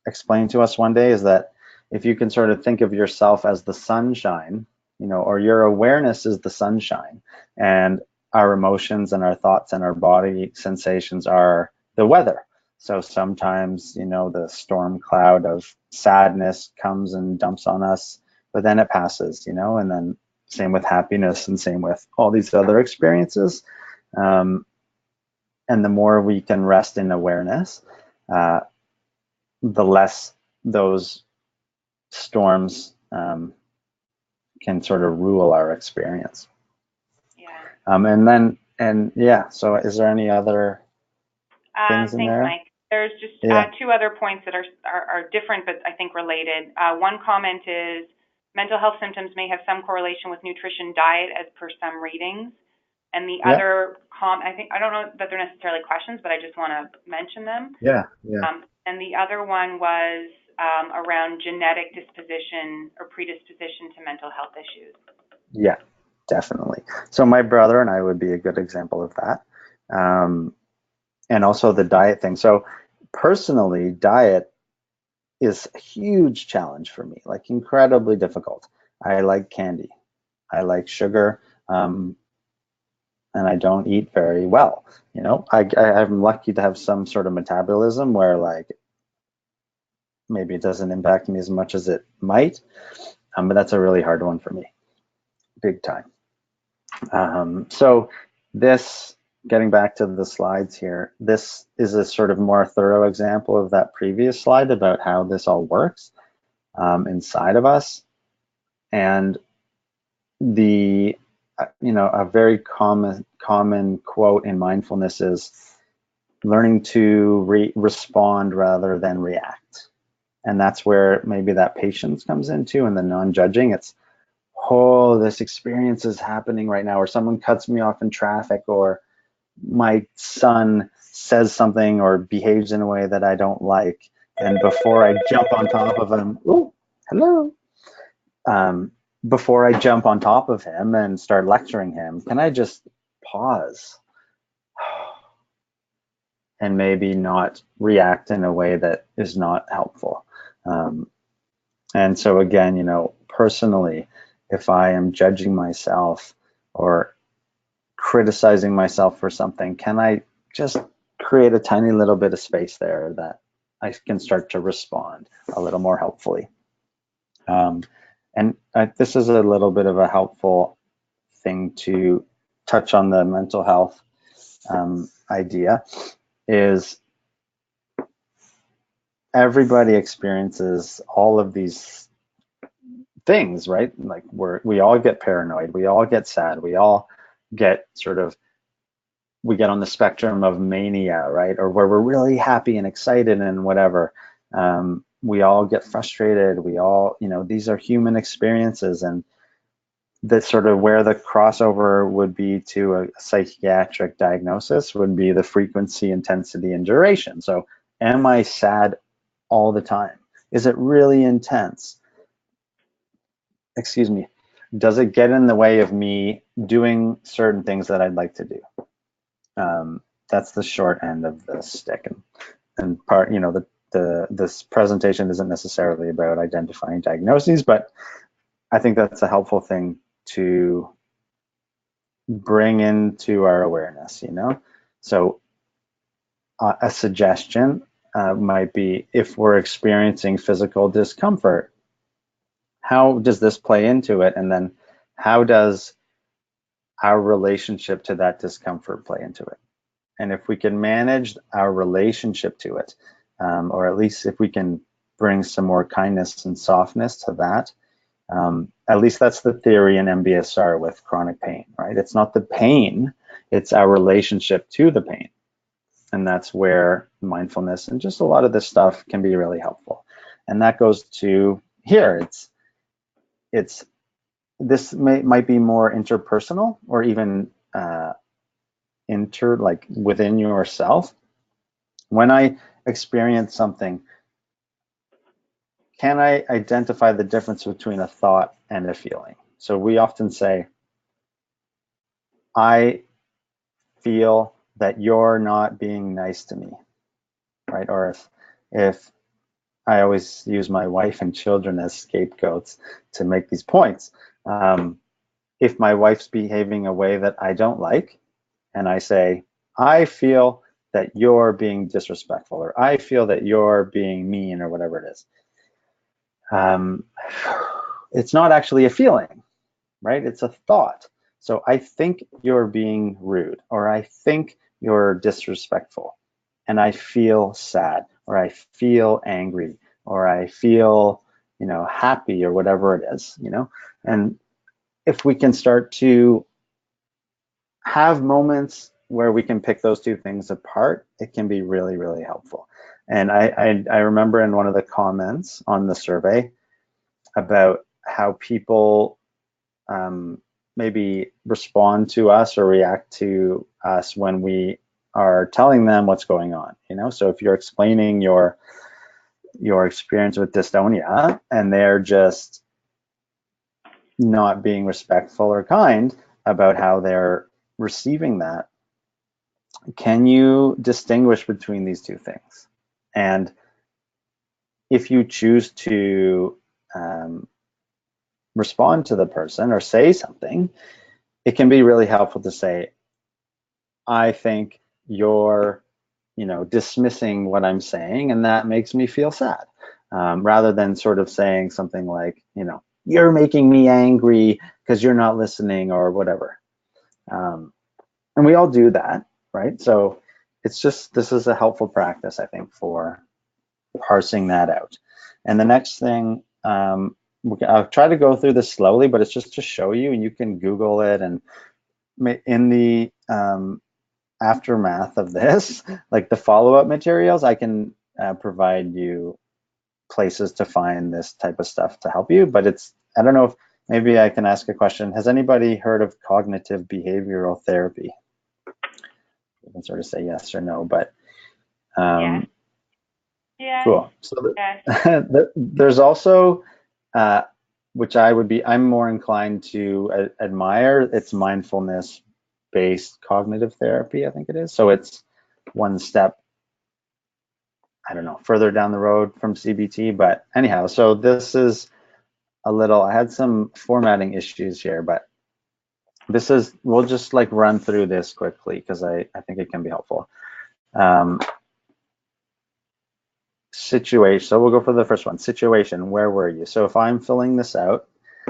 explained to us one day, is that if you can sort of think of yourself as the sunshine, or your awareness is the sunshine, and our emotions and our thoughts and our body sensations are the weather. So sometimes, the storm cloud of sadness comes and dumps on us, but then it passes, and then same with happiness and same with all these other experiences. And the more we can rest in awareness, the less those storms can sort of rule our experience. Yeah. So is there any other things in Thanks, there? Mike. There's just Yeah. two other points that are different, but I think related. One comment is mental health symptoms may have some correlation with nutrition diet as per some readings. And the other I don't know that they're necessarily questions, but I just want to mention them. Yeah. And the other one was around genetic disposition or predisposition to mental health issues. Yeah, definitely. So my brother and I would be a good example of that. And also the diet thing. So personally, diet is a huge challenge for me, like incredibly difficult. I like candy. I like sugar. And I don't eat very well. I'm lucky to have some sort of metabolism where like maybe it doesn't impact me as much as it might. But that's a really hard one for me, big time. So this, getting back to the slides here, this is a sort of more thorough example of that previous slide about how this all works inside of us. And a very common quote in mindfulness is learning to respond rather than react. And that's where maybe that patience comes into, and the non-judging. It's, oh, this experience is happening right now, or someone cuts me off in traffic, or my son says something or behaves in a way that I don't like. And before I jump on top of him, oh, hello. Before I jump on top of him and start lecturing him, can I just pause and maybe not react in a way that is not helpful? And so again, personally, if I am judging myself or criticizing myself for something, can I just create a tiny little bit of space there that I can start to respond a little more helpfully? This is a little bit of a helpful thing to touch on the mental health idea, is everybody experiences all of these things, right? Like we all get paranoid, we all get sad, we all get we get on the spectrum of mania, right? Or where we're really happy and excited and whatever. We all get frustrated. We all, these are human experiences, and that's sort of where the crossover would be to a psychiatric diagnosis would be the frequency, intensity, and duration. So am I sad all the time? Is it really intense? Excuse me. Does it get in the way of me doing certain things that I'd like to do? That's the short end of the stick. And part, this presentation isn't necessarily about identifying diagnoses, but I think that's a helpful thing to bring into our awareness, So a suggestion might be, if we're experiencing physical discomfort, how does this play into it? And then how does our relationship to that discomfort play into it? And if we can manage our relationship to it, or at least if we can bring some more kindness and softness to that, at least that's the theory in MBSR with chronic pain, right? It's not the pain, it's our relationship to the pain. And that's where mindfulness and just a lot of this stuff can be really helpful. And that goes to here. This might be more interpersonal, or even like within yourself. When I experience something, can I identify the difference between a thought and a feeling? So we often say, I feel that you're not being nice to me, right? Or if I always use my wife and children as scapegoats to make these points. If my wife's behaving a way that I don't like, and I say, I feel that you're being disrespectful, or I feel that you're being mean, or whatever it is. It's not actually a feeling, right? It's a thought. So I think you're being rude, or I think you're disrespectful, and I feel sad, or I feel angry, or I feel, happy, or whatever it is, And if we can start to have moments where we can pick those two things apart, it can be really, really helpful. And I remember in one of the comments on the survey about how people maybe respond to us or react to us when we are telling them what's going on. So if you're explaining your experience with dystonia and they're just not being respectful or kind about how they're receiving that, can you distinguish between these two things? And if you choose to respond to the person or say something, it can be really helpful to say, I think you're, dismissing what I'm saying, and that makes me feel sad, rather than sort of saying something like, you're making me angry because you're not listening, or whatever. And we all do that, right? So it's just, this is a helpful practice, I think, for parsing that out. And the next thing, I'll try to go through this slowly, but it's just to show you, and you can Google it, and in the aftermath of this, like the follow-up materials, I can provide you places to find this type of stuff to help you. But I don't know if maybe I can ask a question. Has anybody heard of cognitive behavioral therapy? You can sort of say yes or no, but Yeah. cool. So Yes. there's also, which I'm more inclined to admire, it's mindfulness based cognitive therapy, I think it is. So it's one step, I don't know, further down the road from CBT. But anyhow, so this is I had some formatting issues here, but we'll just like run through this quickly because I think it can be helpful. Situation. So we'll go for the first one. Situation. Where were you? So if I'm filling this out,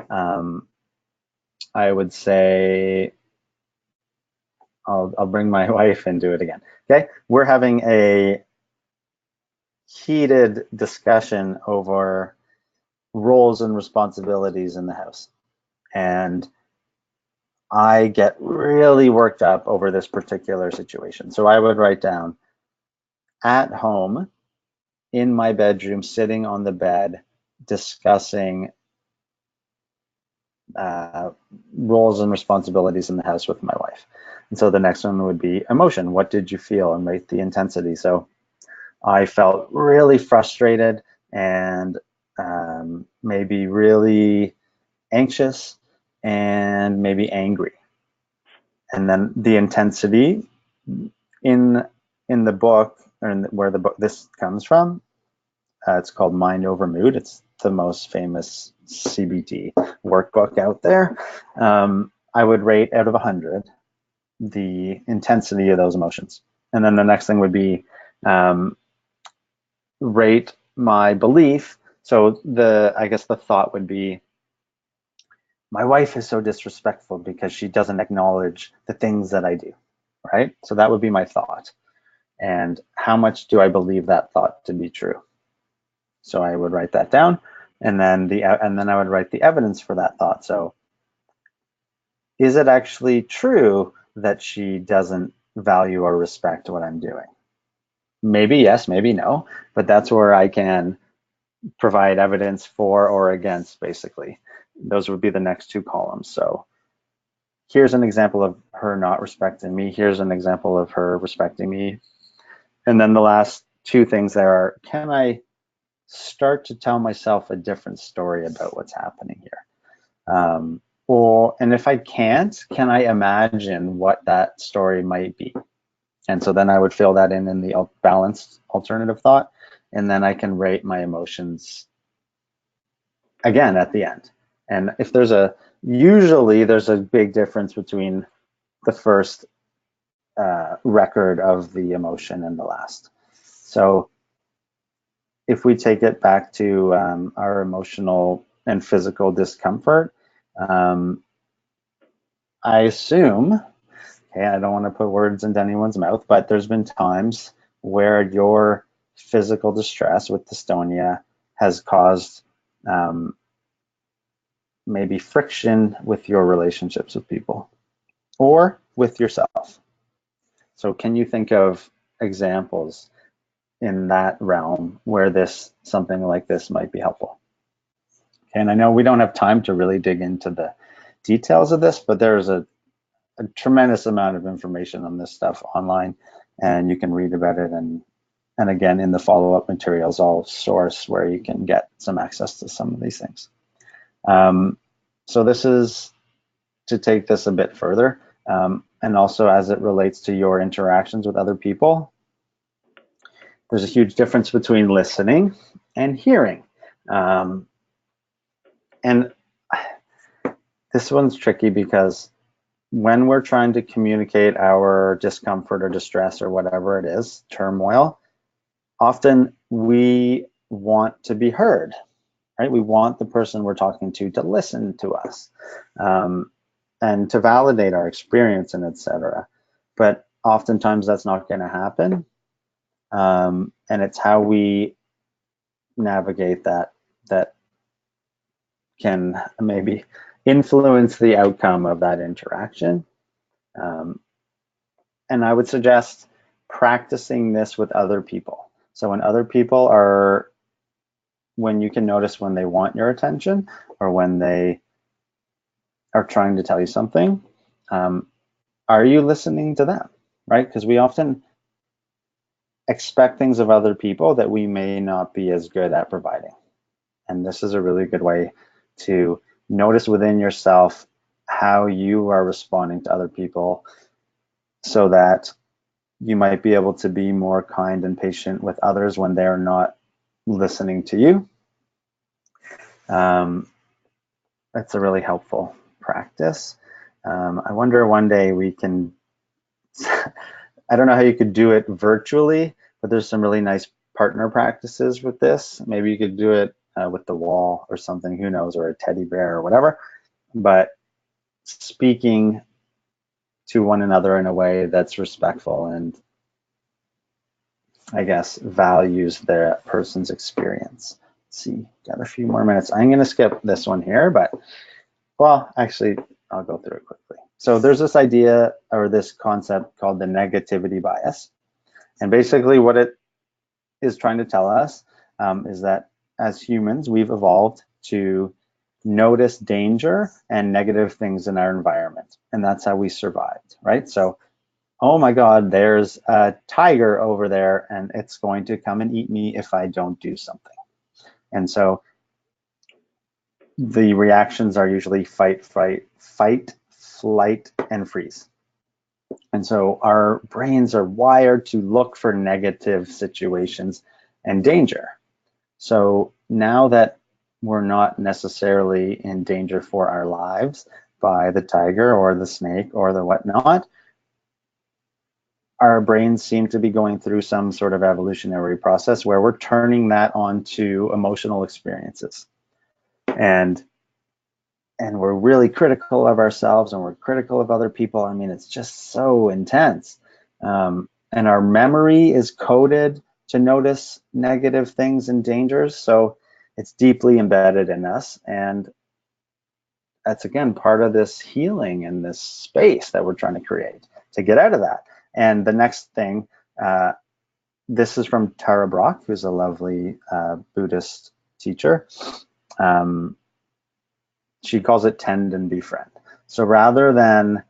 I would say, I'll bring my wife and do it again. Okay. We're having a heated discussion over roles and responsibilities in the house. And I get really worked up over this particular situation. So I would write down, at home, in my bedroom, sitting on the bed, discussing roles and responsibilities in the house with my wife. And so the next one would be emotion. What did you feel? And rate the intensity. So I felt really frustrated and maybe really anxious and maybe angry. And then the intensity in the book, or where the book this comes from, it's called Mind Over Mood. It's the most famous CBT workbook out there. I would rate out of 100 the intensity of those emotions. And then the next thing would be rate my belief. So I guess the thought would be, my wife is so disrespectful because she doesn't acknowledge the things that I do, right? So that would be my thought. And how much do I believe that thought to be true? So I would write that down, and then I would write the evidence for that thought. So is it actually true that she doesn't value or respect what I'm doing? Maybe yes, maybe no, but that's where I can provide evidence for or against, basically. Those would be the next two columns. So here's an example of her not respecting me. Here's an example of her respecting me. And then the last two things there are, can I start to tell myself a different story about what's happening here? And if I can't, can I imagine what that story might be? And so then I would fill that in the balanced alternative thought, and then I can rate my emotions again at the end. And if usually there's a big difference between the first record of the emotion in the last. So if we take it back to our emotional and physical discomfort, I assume, okay, I don't want to put words into anyone's mouth, but there's been times where your physical distress with dystonia has caused maybe friction with your relationships with people or with yourself. So can you think of examples in that realm where something like this might be helpful? Okay, and I know we don't have time to really dig into the details of this, but there's a tremendous amount of information on this stuff online, and you can read about it. And again, in the follow-up materials, I'll source where you can get some access to some of these things. So this is to take this a bit further, and also as it relates to your interactions with other people. There's a huge difference between listening and hearing. And this one's tricky because when we're trying to communicate our discomfort or distress or whatever it is, turmoil, often we want to be heard, right? We want the person we're talking to listen to us and to validate our experience and etc. But oftentimes that's not going to happen. And it's how we navigate that can maybe influence the outcome of that interaction. And I would suggest practicing this with other people. So when you can notice when they want your attention or when they are trying to tell you something, are you listening to them, right? Because we often expect things of other people that we may not be as good at providing. And this is a really good way to notice within yourself how you are responding to other people so that you might be able to be more kind and patient with others when they're not listening to you. That's a really helpful practice. I wonder one day we can, I don't know how you could do it virtually, but there's some really nice partner practices with this. Maybe you could do it with the wall or something, who knows, or a teddy bear or whatever. But speaking to one another in a way that's respectful and I guess values the person's experience. Let's see, got a few more minutes. I'm going to skip this one here, but well, actually, I'll go through it quickly. So there's this idea or this concept called the negativity bias. And basically what it is trying to tell us is that as humans, we've evolved to notice danger and negative things in our environment. And that's how we survived, right? So, oh my God, there's a tiger over there and it's going to come and eat me if I don't do something. And so the reactions are usually fight, flight, and freeze. And so our brains are wired to look for negative situations and danger. So now that we're not necessarily in danger for our lives by the tiger or the snake or the whatnot, our brains seem to be going through some sort of evolutionary process where we're turning that onto emotional experiences. And we're really critical of ourselves and we're critical of other people. I mean, it's just so intense. And our memory is coded to notice negative things and dangers. So it's deeply embedded in us. And that's, again, part of this healing and this space that we're trying to create to get out of that. And the next thing, this is from Tara Brach, who's a lovely Buddhist teacher. She calls it tend and befriend. So rather than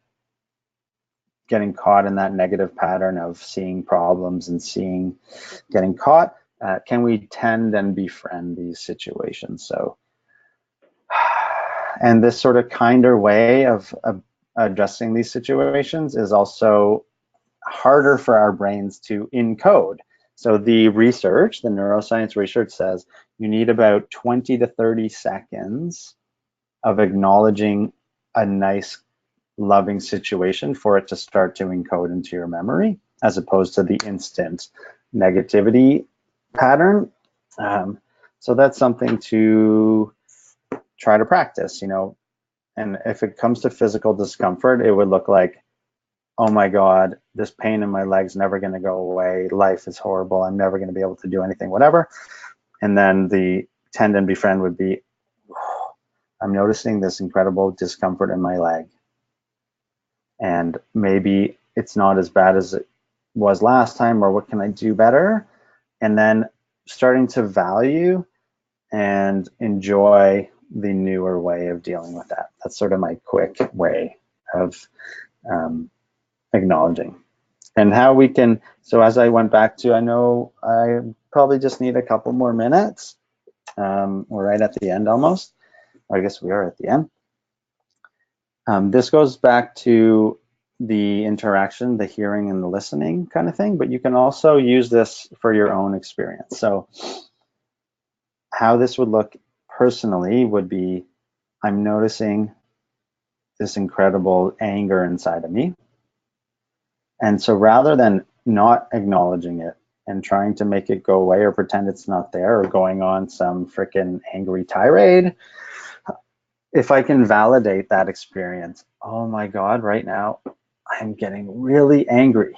getting caught in that negative pattern of seeing problems and getting caught, can we tend and befriend these situations? So, and this sort of kinder way of addressing these situations is also harder for our brains to encode. So the research, the neuroscience research says you need about 20 to 30 seconds of acknowledging a nice loving situation for it to start to encode into your memory, as opposed to the instant negativity pattern. So that's something to try to practice, you know. And if it comes to physical discomfort, it would look like, oh my God, this pain in my leg's never going to go away. Life is horrible. I'm never going to be able to do anything, whatever. And then the tendon befriend would be, I'm noticing this incredible discomfort in my leg. And maybe it's not as bad as it was last time, or what can I do better? And then starting to value and enjoy the newer way of dealing with that. That's sort of my quick way of acknowledging. And how we can, so as I went back to, I know I probably just need a couple more minutes. We're right at the end almost. I guess we are at the end. This goes back to the interaction, the hearing and the listening kind of thing, but you can also use this for your own experience. So how this would look personally would be, I'm noticing this incredible anger inside of me. And so rather than not acknowledging it and trying to make it go away or pretend it's not there or going on some freaking angry tirade, if I can validate that experience, oh my God, right now I'm getting really angry.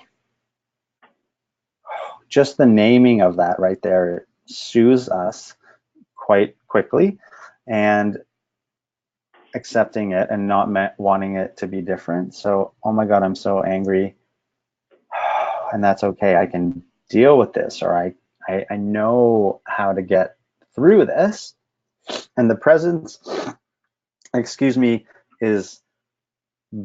Just the naming of that right there soothes us quite quickly, and accepting it and not wanting it to be different. So, oh my God, I'm so angry. And that's okay. I can deal with this, or I know how to get through this. And the presence, excuse me, is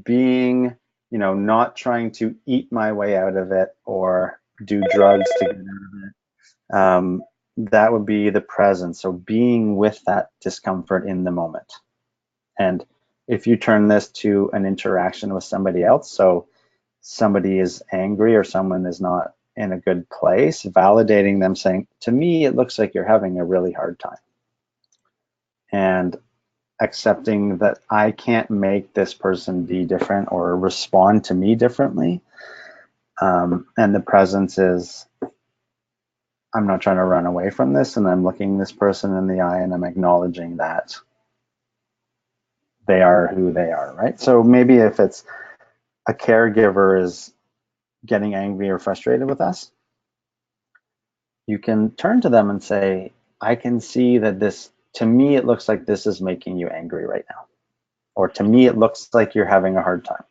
being, you know, not trying to eat my way out of it or do drugs to get out of it. That would be the presence. So being with that discomfort in the moment. And if you turn this to an interaction with somebody else, so somebody is angry or someone is not in a good place, validating them, saying, to me, it looks like you're having a really hard time. And accepting that I can't make this person be different or respond to me differently. And the presence is, I'm not trying to run away from this, and I'm looking this person in the eye and I'm acknowledging that they are who they are, right? So maybe if it's a caregiver is getting angry or frustrated with us, you can turn to them and say, I can see that this, to me, it looks like this is making you angry right now. Or to me, it looks like you're having a hard time.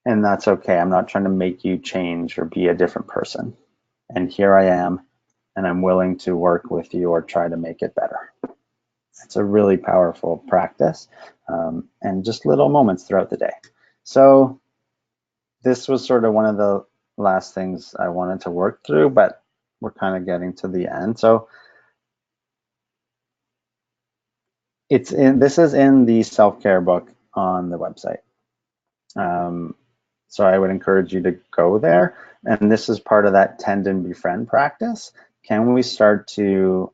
And that's okay. I'm not trying to make you change or be a different person. And here I am, and I'm willing to work with you or try to make it better. It's a really powerful practice, and just little moments throughout the day. So this was sort of one of the last things I wanted to work through, but we're kind of getting to the end. So this is in the self-care book on the website. So I would encourage you to go there. And this is part of that tendon befriend practice. Can we start to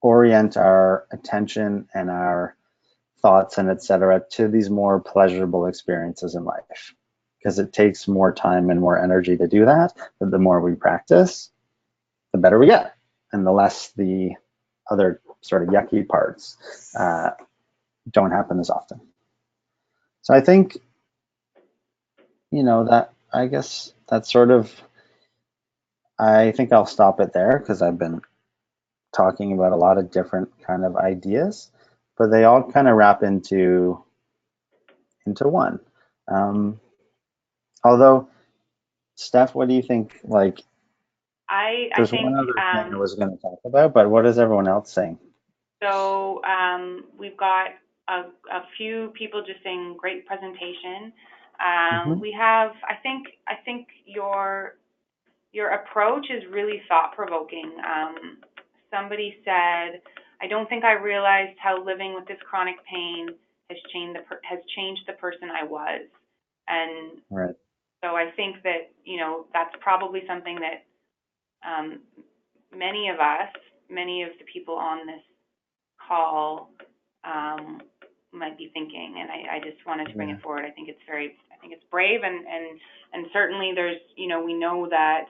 orient our attention and our thoughts and etc. to these more pleasurable experiences in life? Because it takes more time and more energy to do that. But the more we practice, the better we get, and the less the other sort of yucky parts don't happen as often. So I think, you know, that, I guess that's sort of, I think I'll stop it there because I've been talking about a lot of different kind of ideas, but they all kind of wrap into one. Although, Steph, what do you think? Like, I there's think one other thing I was going to talk about, but what is everyone else saying? so. We've got a few people just saying great presentation. We have, I think your approach is really thought provoking. Somebody said, I don't think I realized how living with this chronic pain has changed the person I was. And Right. so I think that, you know, that's probably something that many of the people on this call might be thinking, and I just wanted to bring it forward. I think it's brave, and certainly there's, we know that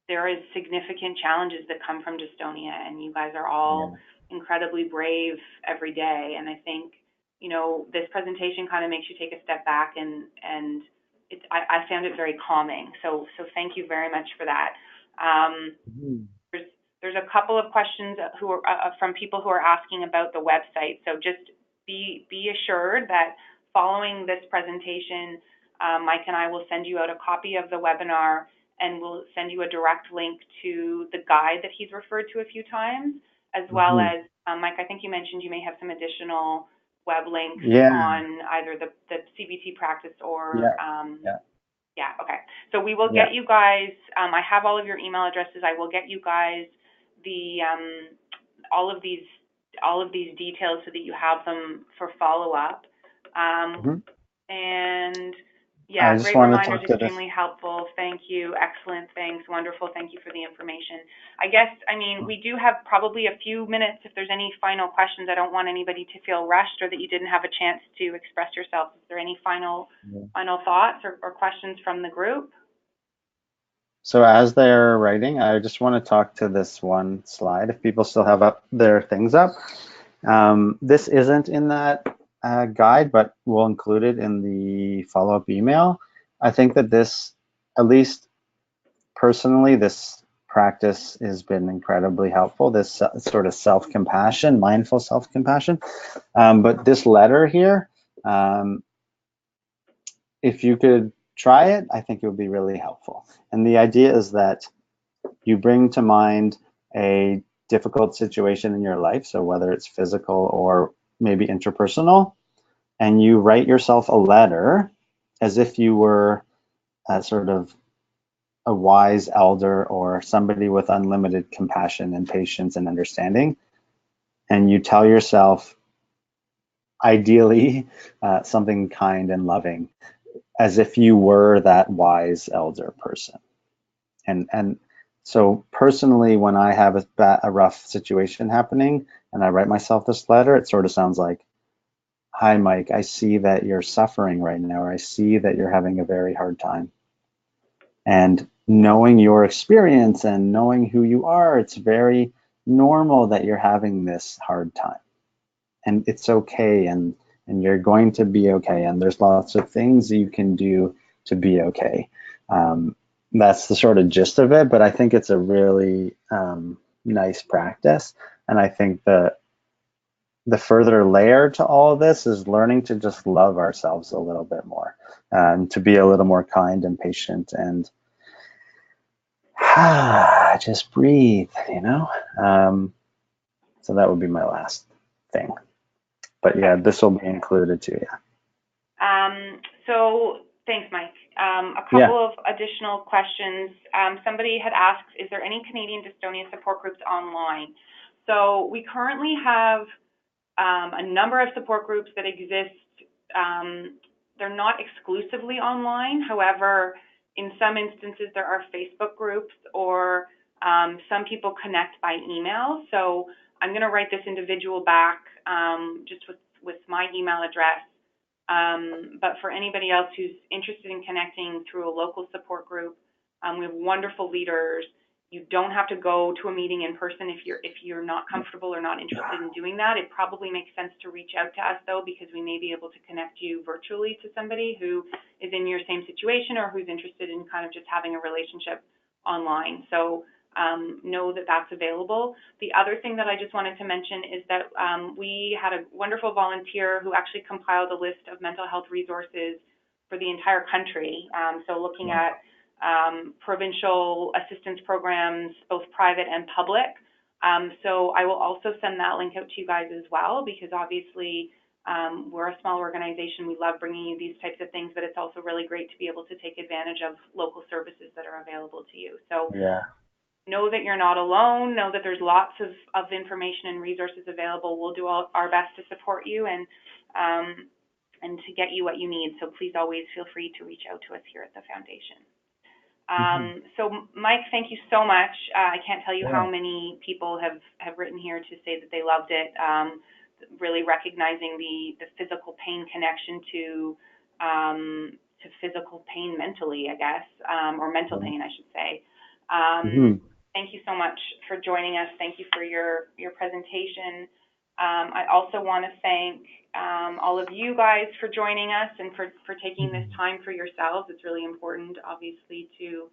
there is significant challenges that come from dystonia, and you guys are all incredibly brave every day. And I think, this presentation kind of makes you take a step back, and I found it very calming. So thank you very much for that. There's a couple of questions who are from people who are asking about the website. So just be assured that following this presentation, Mike and I will send you out a copy of the webinar, and we'll send you a direct link to the guide that he's referred to a few times, as well as, Mike, I think you mentioned you may have some additional web links on either the CBT practice or okay. So we will get you guys, I have all of your email addresses. I will get you guys the all of these details so that you have them for follow-up. And great reminders, extremely helpful. Thank you. Excellent. Thanks. Wonderful. Thank you for the information. I guess, we do have probably a few minutes if there's any final questions. I don't want anybody to feel rushed or that you didn't have a chance to express yourself. Is there any final thoughts or questions from the group? So as they're writing, I just want to talk to this one slide. If people still have up their things up, this isn't in that guide, but we'll include it in the follow-up email. I think that this, at least personally, this practice has been incredibly helpful, this sort of self-compassion, mindful self-compassion. But this letter here, if you could try it, I think it would be really helpful. And the idea is that you bring to mind a difficult situation in your life, so whether it's physical or maybe interpersonal, and you write yourself a letter as if you were sort of a wise elder or somebody with unlimited compassion and patience and understanding, and you tell yourself, ideally, something kind and loving, as if you were that wise elder person. And so personally, when I have a rough situation happening and I write myself this letter, it sort of sounds like, hi, Mike, I see that you're suffering right now, or I see that you're having a very hard time. And knowing your experience and knowing who you are, it's very normal that you're having this hard time. And it's okay, and you're going to be okay, and there's lots of things you can do to be okay. That's the sort of gist of it, but I think it's a really nice practice. And I think the further layer to all of this is learning to just love ourselves a little bit more, to be a little more kind and patient, and just breathe, so that would be my last thing. But yeah, this will be included too, So thanks, Mike. A couple of additional questions. Somebody had asked, is there any Canadian dystonia support groups online? So we currently have a number of support groups that exist. They're not exclusively online. However, in some instances, there are Facebook groups, or some people connect by email. So I'm going to write this individual back just with my email address. But for anybody else who's interested in connecting through a local support group, we have wonderful leaders. You don't have to go to a meeting in person if you're not comfortable or not interested in doing that. It probably makes sense to reach out to us, though, because we may be able to connect you virtually to somebody who is in your same situation or who's interested in kind of just having a relationship online. So know that that's available. The other thing that I just wanted to mention is that we had a wonderful volunteer who actually compiled a list of mental health resources for the entire country. So looking at provincial assistance programs, both private and public. So I will also send that link out to you guys as well, because obviously we're a small organization. We love bringing you these types of things, but it's also really great to be able to take advantage of local services that are available to you. So know that you're not alone. Know that there's lots of information and resources available. We'll do our best to support you and to get you what you need. So please always feel free to reach out to us here at the Foundation. So Mike, thank you so much. I can't tell you how many people have written here to say that they loved it. really recognizing the physical pain connection to physical pain mentally, I guess, or mental pain, I should say. Thank you so much for joining us. Thank you for your presentation. I also want to thank all of you guys for joining us and for taking this time for yourselves. It's really important, obviously, to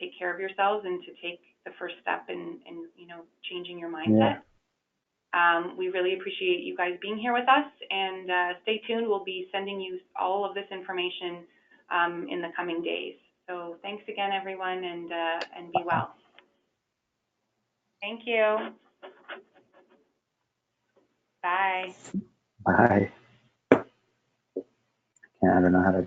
take care of yourselves and to take the first step in changing your mindset. We really appreciate you guys being here with us, and stay tuned. We'll be sending you all of this information in the coming days. So thanks again, everyone, and be well. Thank you. Bye. Bye. Yeah, I don't know how to